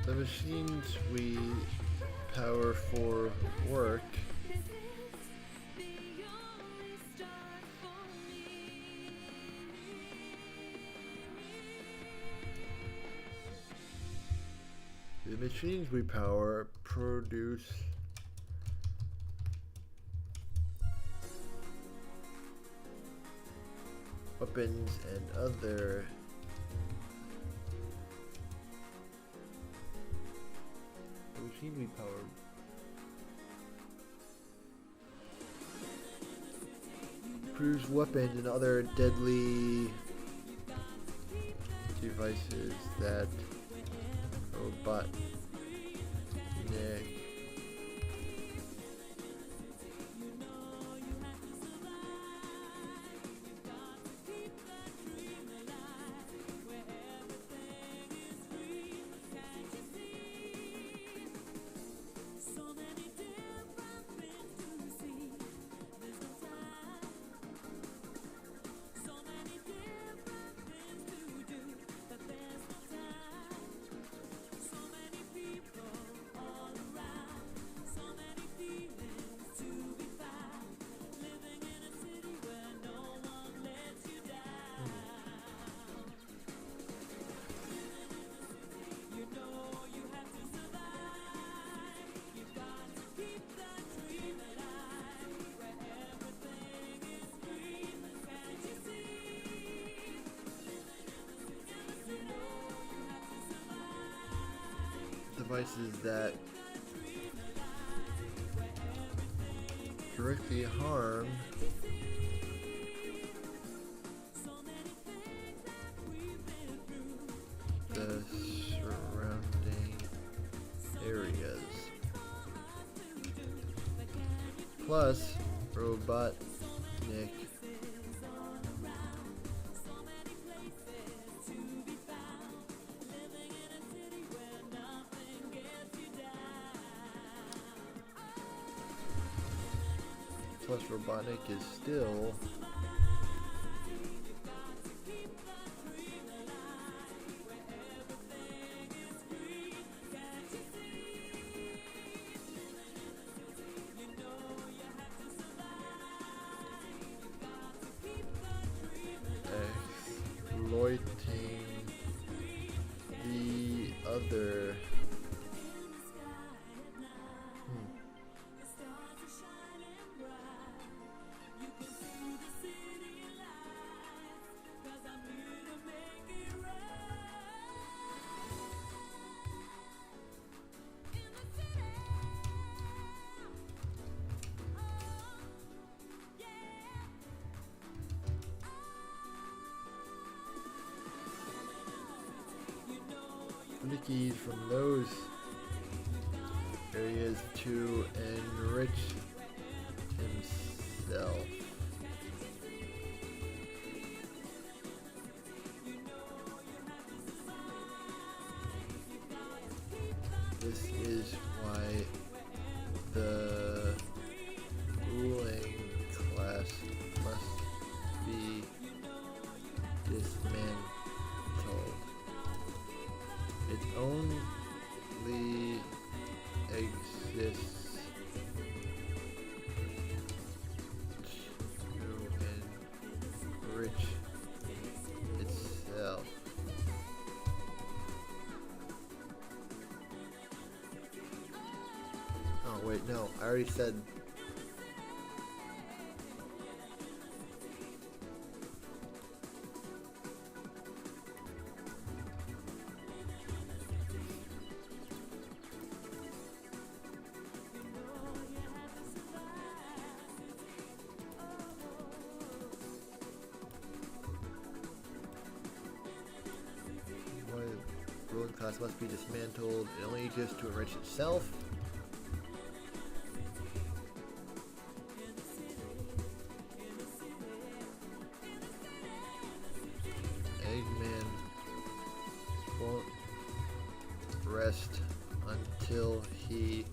The machines we power for work produce weapons and other we power produce weapons and other deadly devices that Robotnik devices that directly harm the surrounding areas. Plus, Robotnik is still exploiting the other. Keys from those areas to enrich himself. This is why the ruling class must be dismantled. It only exists to enrich itself. Oh wait, no, I already said. Ruling class must be dismantled. It only exists to enrich itself. Eggman won't rest until he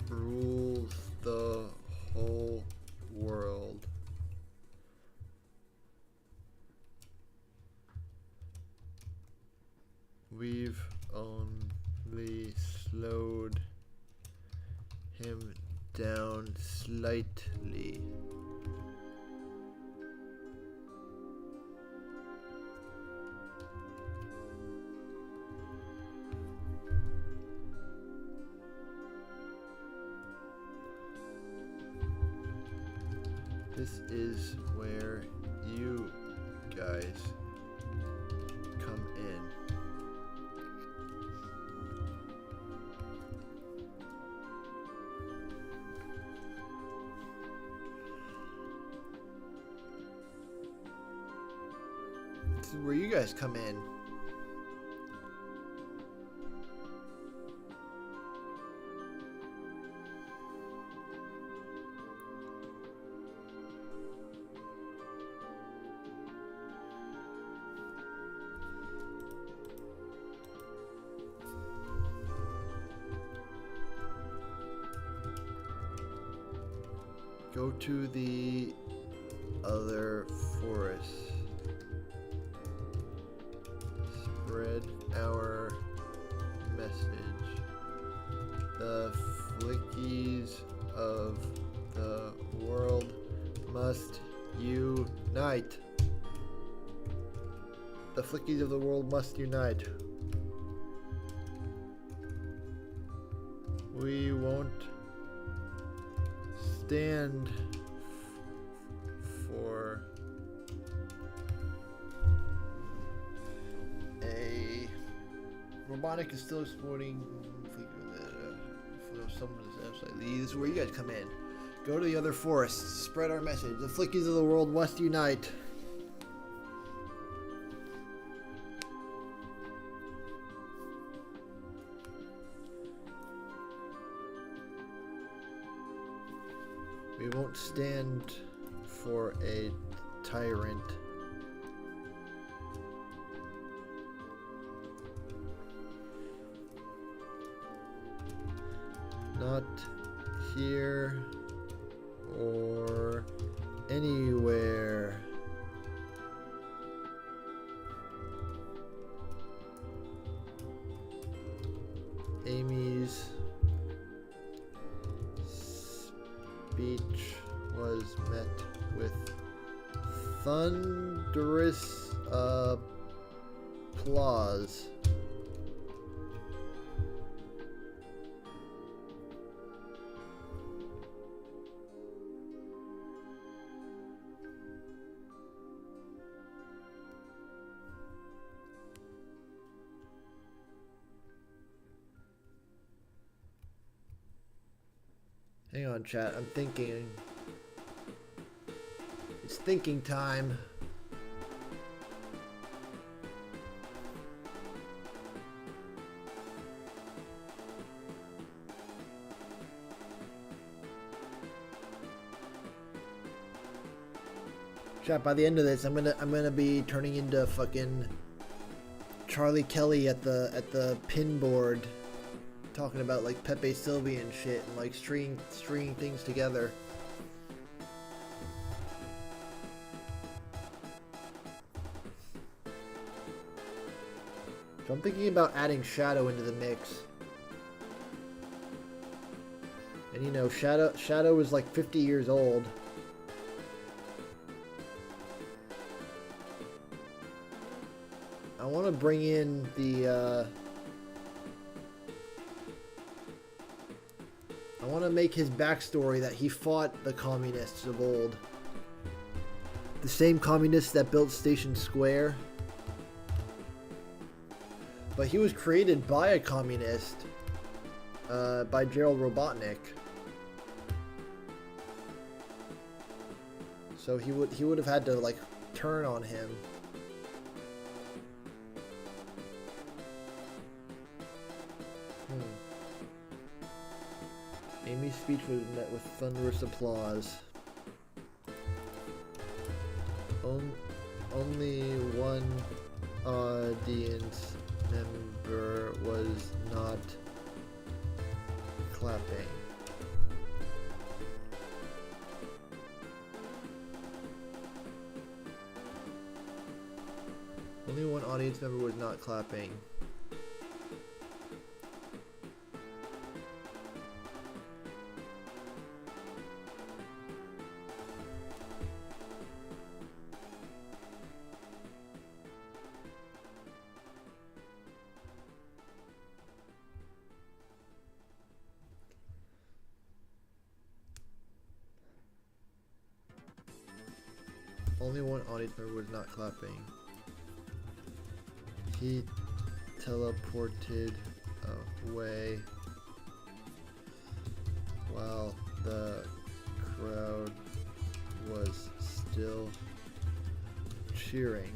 rules the whole world. We've only slowed him down slightly. This is where you guys come in. This is where you guys come in. Go to the other forest. Spread our message. The flickies of the world must unite. The flickies of the world must unite. We won't stand for a Robotic is still exploring for someone outside. This is where you guys come in. Go to the other forests. Spread our message. The flickies of the world must unite. We won't stand for a tyrant. Not here or anywhere. Amy's speech was met with thunderous applause. Hang on, chat. I'm thinking. It's thinking time. Chat, by the end of this, I'm gonna be turning into fucking Charlie Kelly at the pin board, talking about like Pepe Sylvia and shit, and like stringing things together. So I'm thinking about adding Shadow into the mix. And you know, Shadow is like 50 years old. I want to bring in the, I want to make his backstory that he fought the communists of old. The same communists that built Station Square. But he was created by a communist, by Gerald Robotnik. So he would have had to like turn on him. Amy's speech was met with thunderous applause. Only one audience member was not clapping. Only one audience member was not clapping. Only one audience member was not clapping. He teleported away while the crowd was still cheering.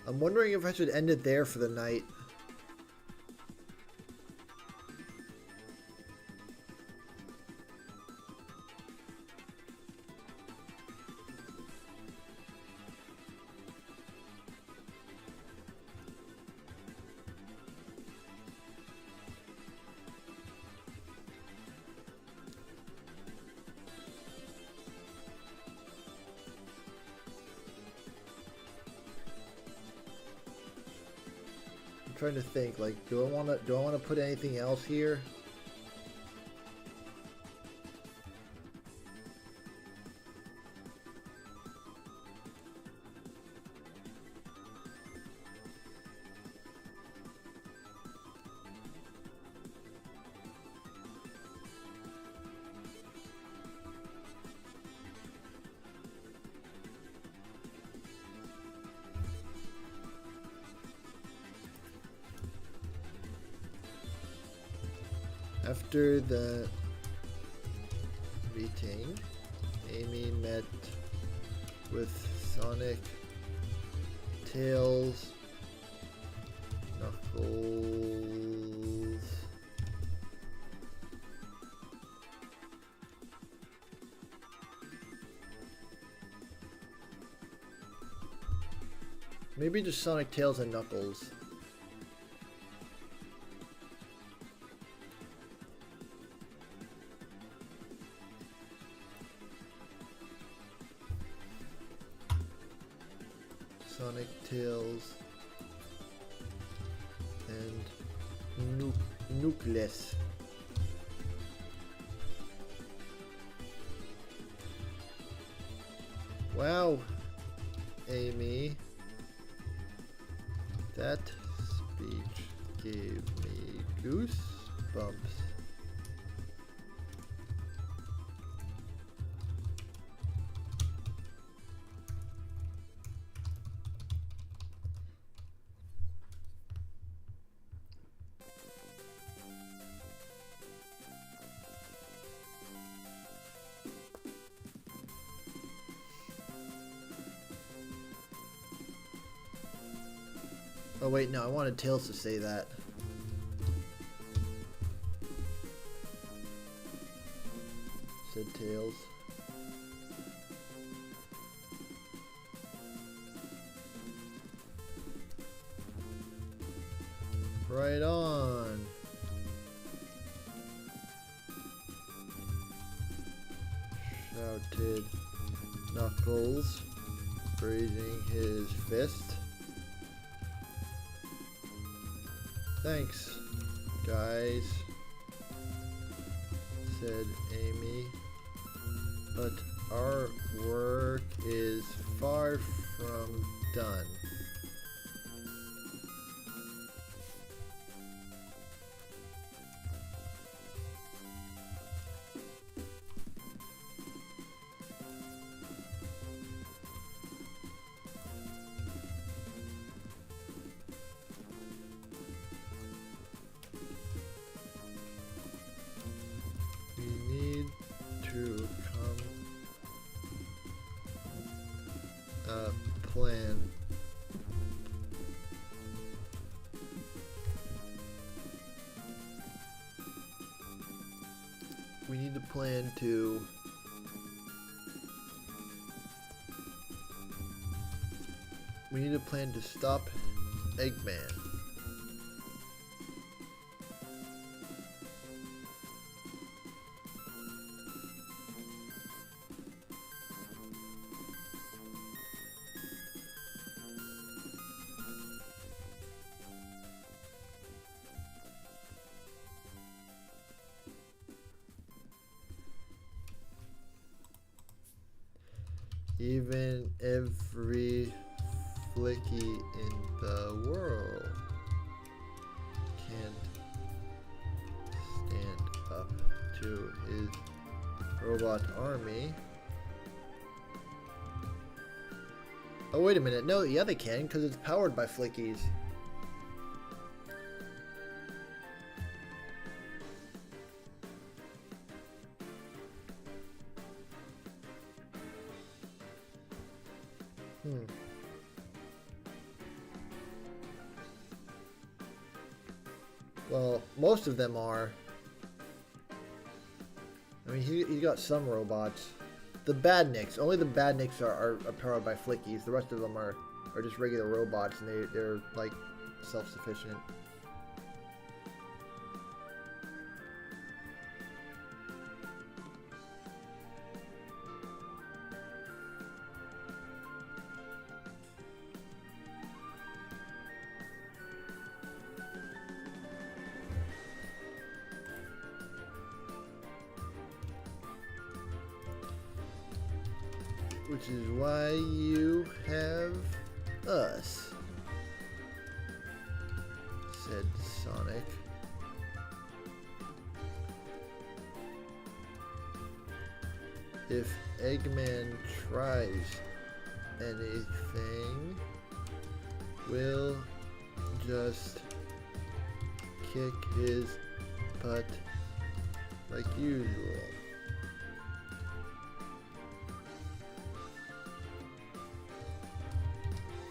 I'm wondering if I should end it there for the night. Trying to think, like, do I want to put anything else here? After the meeting, Amy met with Sonic, Tails, Knuckles, maybe just Sonic, Tails, and Knuckles. Sonic, Tails, and Nucleus. Wow, Amy, that speech gave me goosebumps. Oh wait, no, I wanted Tails to say that. Said Tails. Right on. Shouted Knuckles, raising his fist. Thanks, guys, said Amy, but our work is far from done. To come plan. We need to plan to stop Eggman. Even every flicky in the world can't stand up to his robot army. Oh, wait a minute. No, yeah, they can, because it's powered by flickies. Well, most of them are. I mean, he got some robots. The badniks, only the badniks are powered by flickies. The rest of them are just regular robots, and they're like self-sufficient. Which is why you have us, said Sonic. If Eggman tries anything, we'll just kick his butt like usual.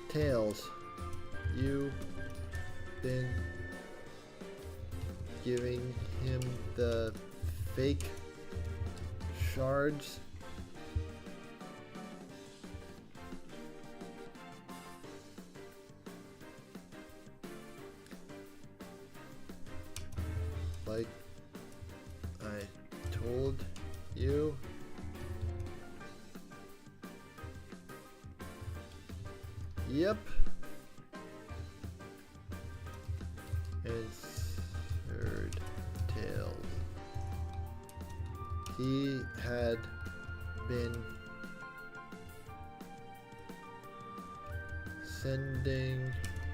Tails, you've been giving him the fake shards. Like I told you. Yep. Answered Tails. He had been sending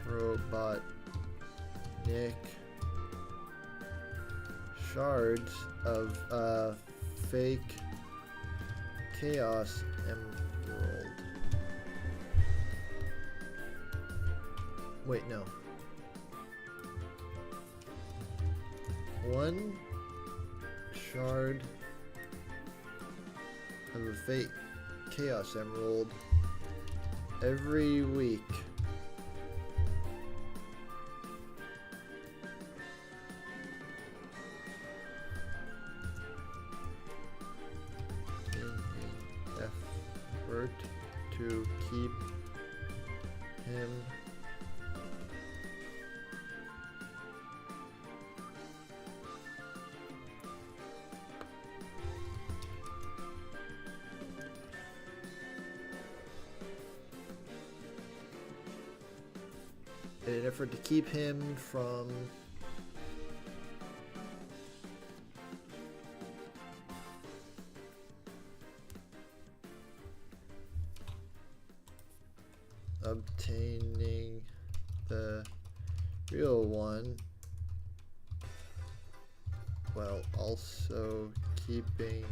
Robotnik shards of fake Chaos Emerald. Wait, no. One shard of a fake Chaos Emerald every week. In an effort to keep him in an effort to keep him from obtaining the real one, while also keeping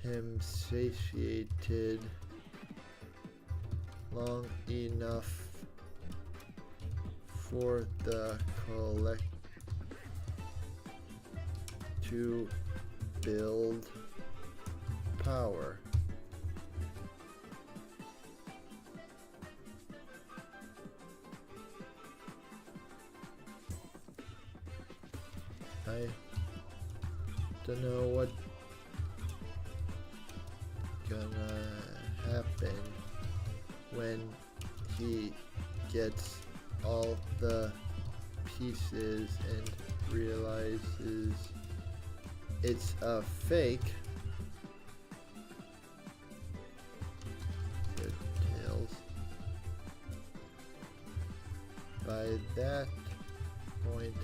him satiated long enough for the collect to build power. I don't know what gonna happen when he gets all the pieces and realizes it's a fake. Good tales. By that point,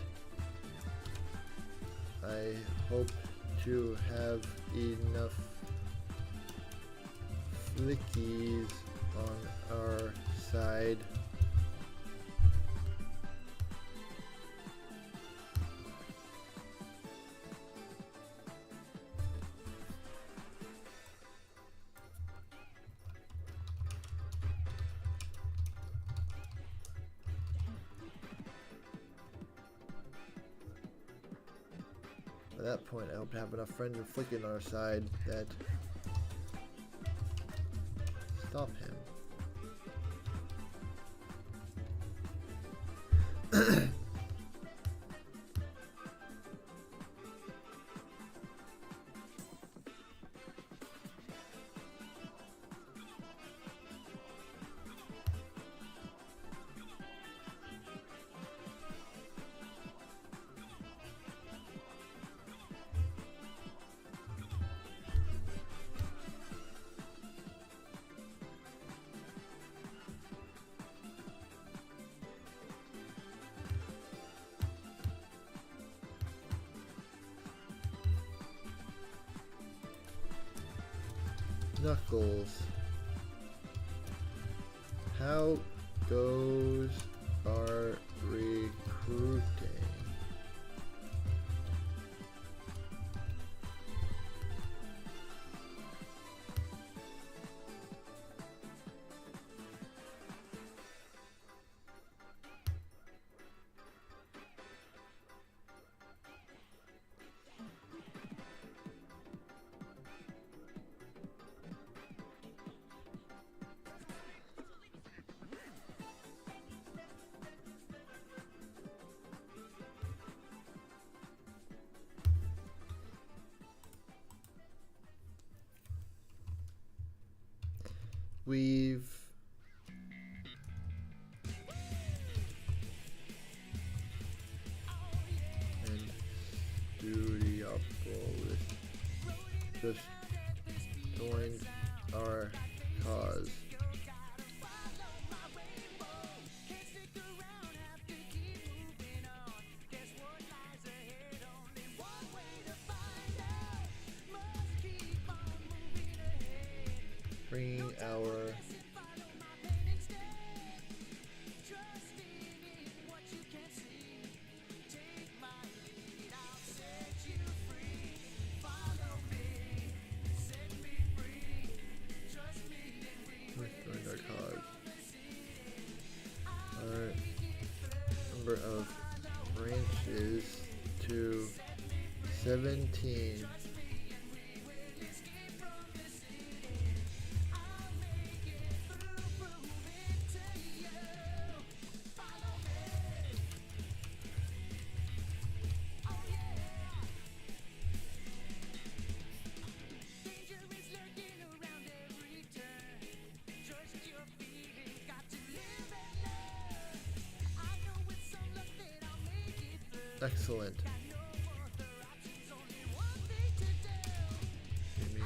I hope to have enough flickies on our side At that point, I hope to have enough friends and flicking on our side that stop him. Knuckles, how goes our recruiting? We've and Studiopolis just joined our cause. Bringing our cause. Our number of branches to 17. Excellent. Maybe.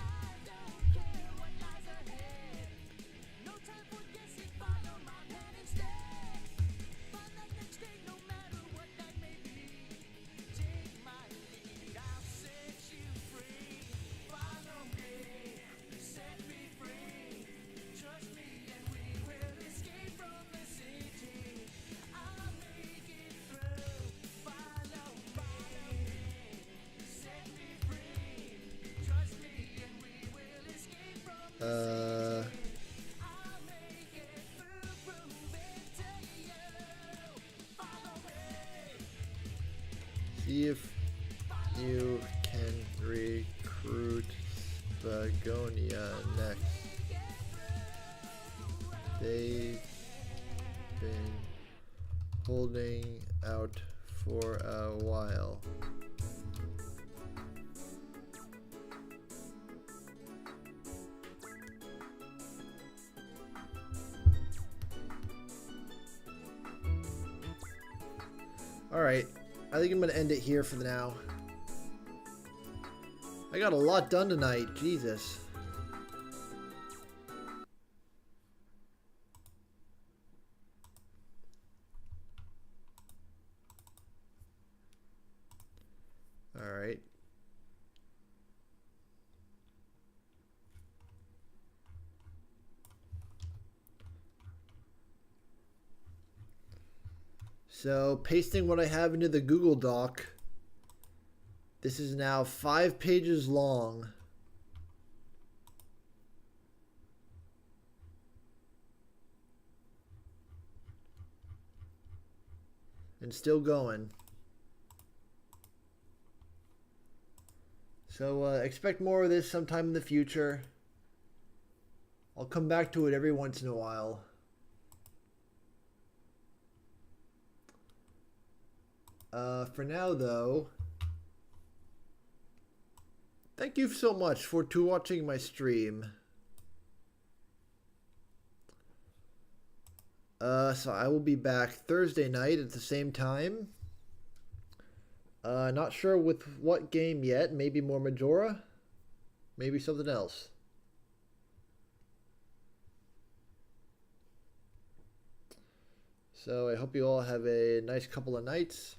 They've been holding out for a while. Alright, I think I'm going to end it here for now. I got a lot done tonight, Jesus. Alright. So, pasting what I have into the Google Doc. This is now 5 pages long. And still going. So expect more of this sometime in the future. I'll come back to it every once in a while. For now, though, thank you so much for watching my stream. So I will be back Thursday night at the same time. Not sure with what game yet. Maybe more Majora. Maybe something else. So I hope you all have a nice couple of nights.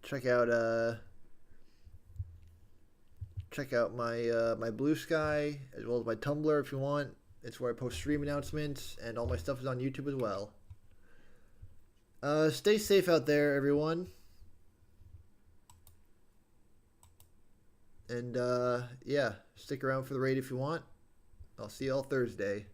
Check out my my Blue Sky as well as my Tumblr if you want. It's where I post stream announcements, and all my stuff is on YouTube as well. Stay safe out there, everyone. And yeah, stick around for the raid if you want. I'll see you all Thursday.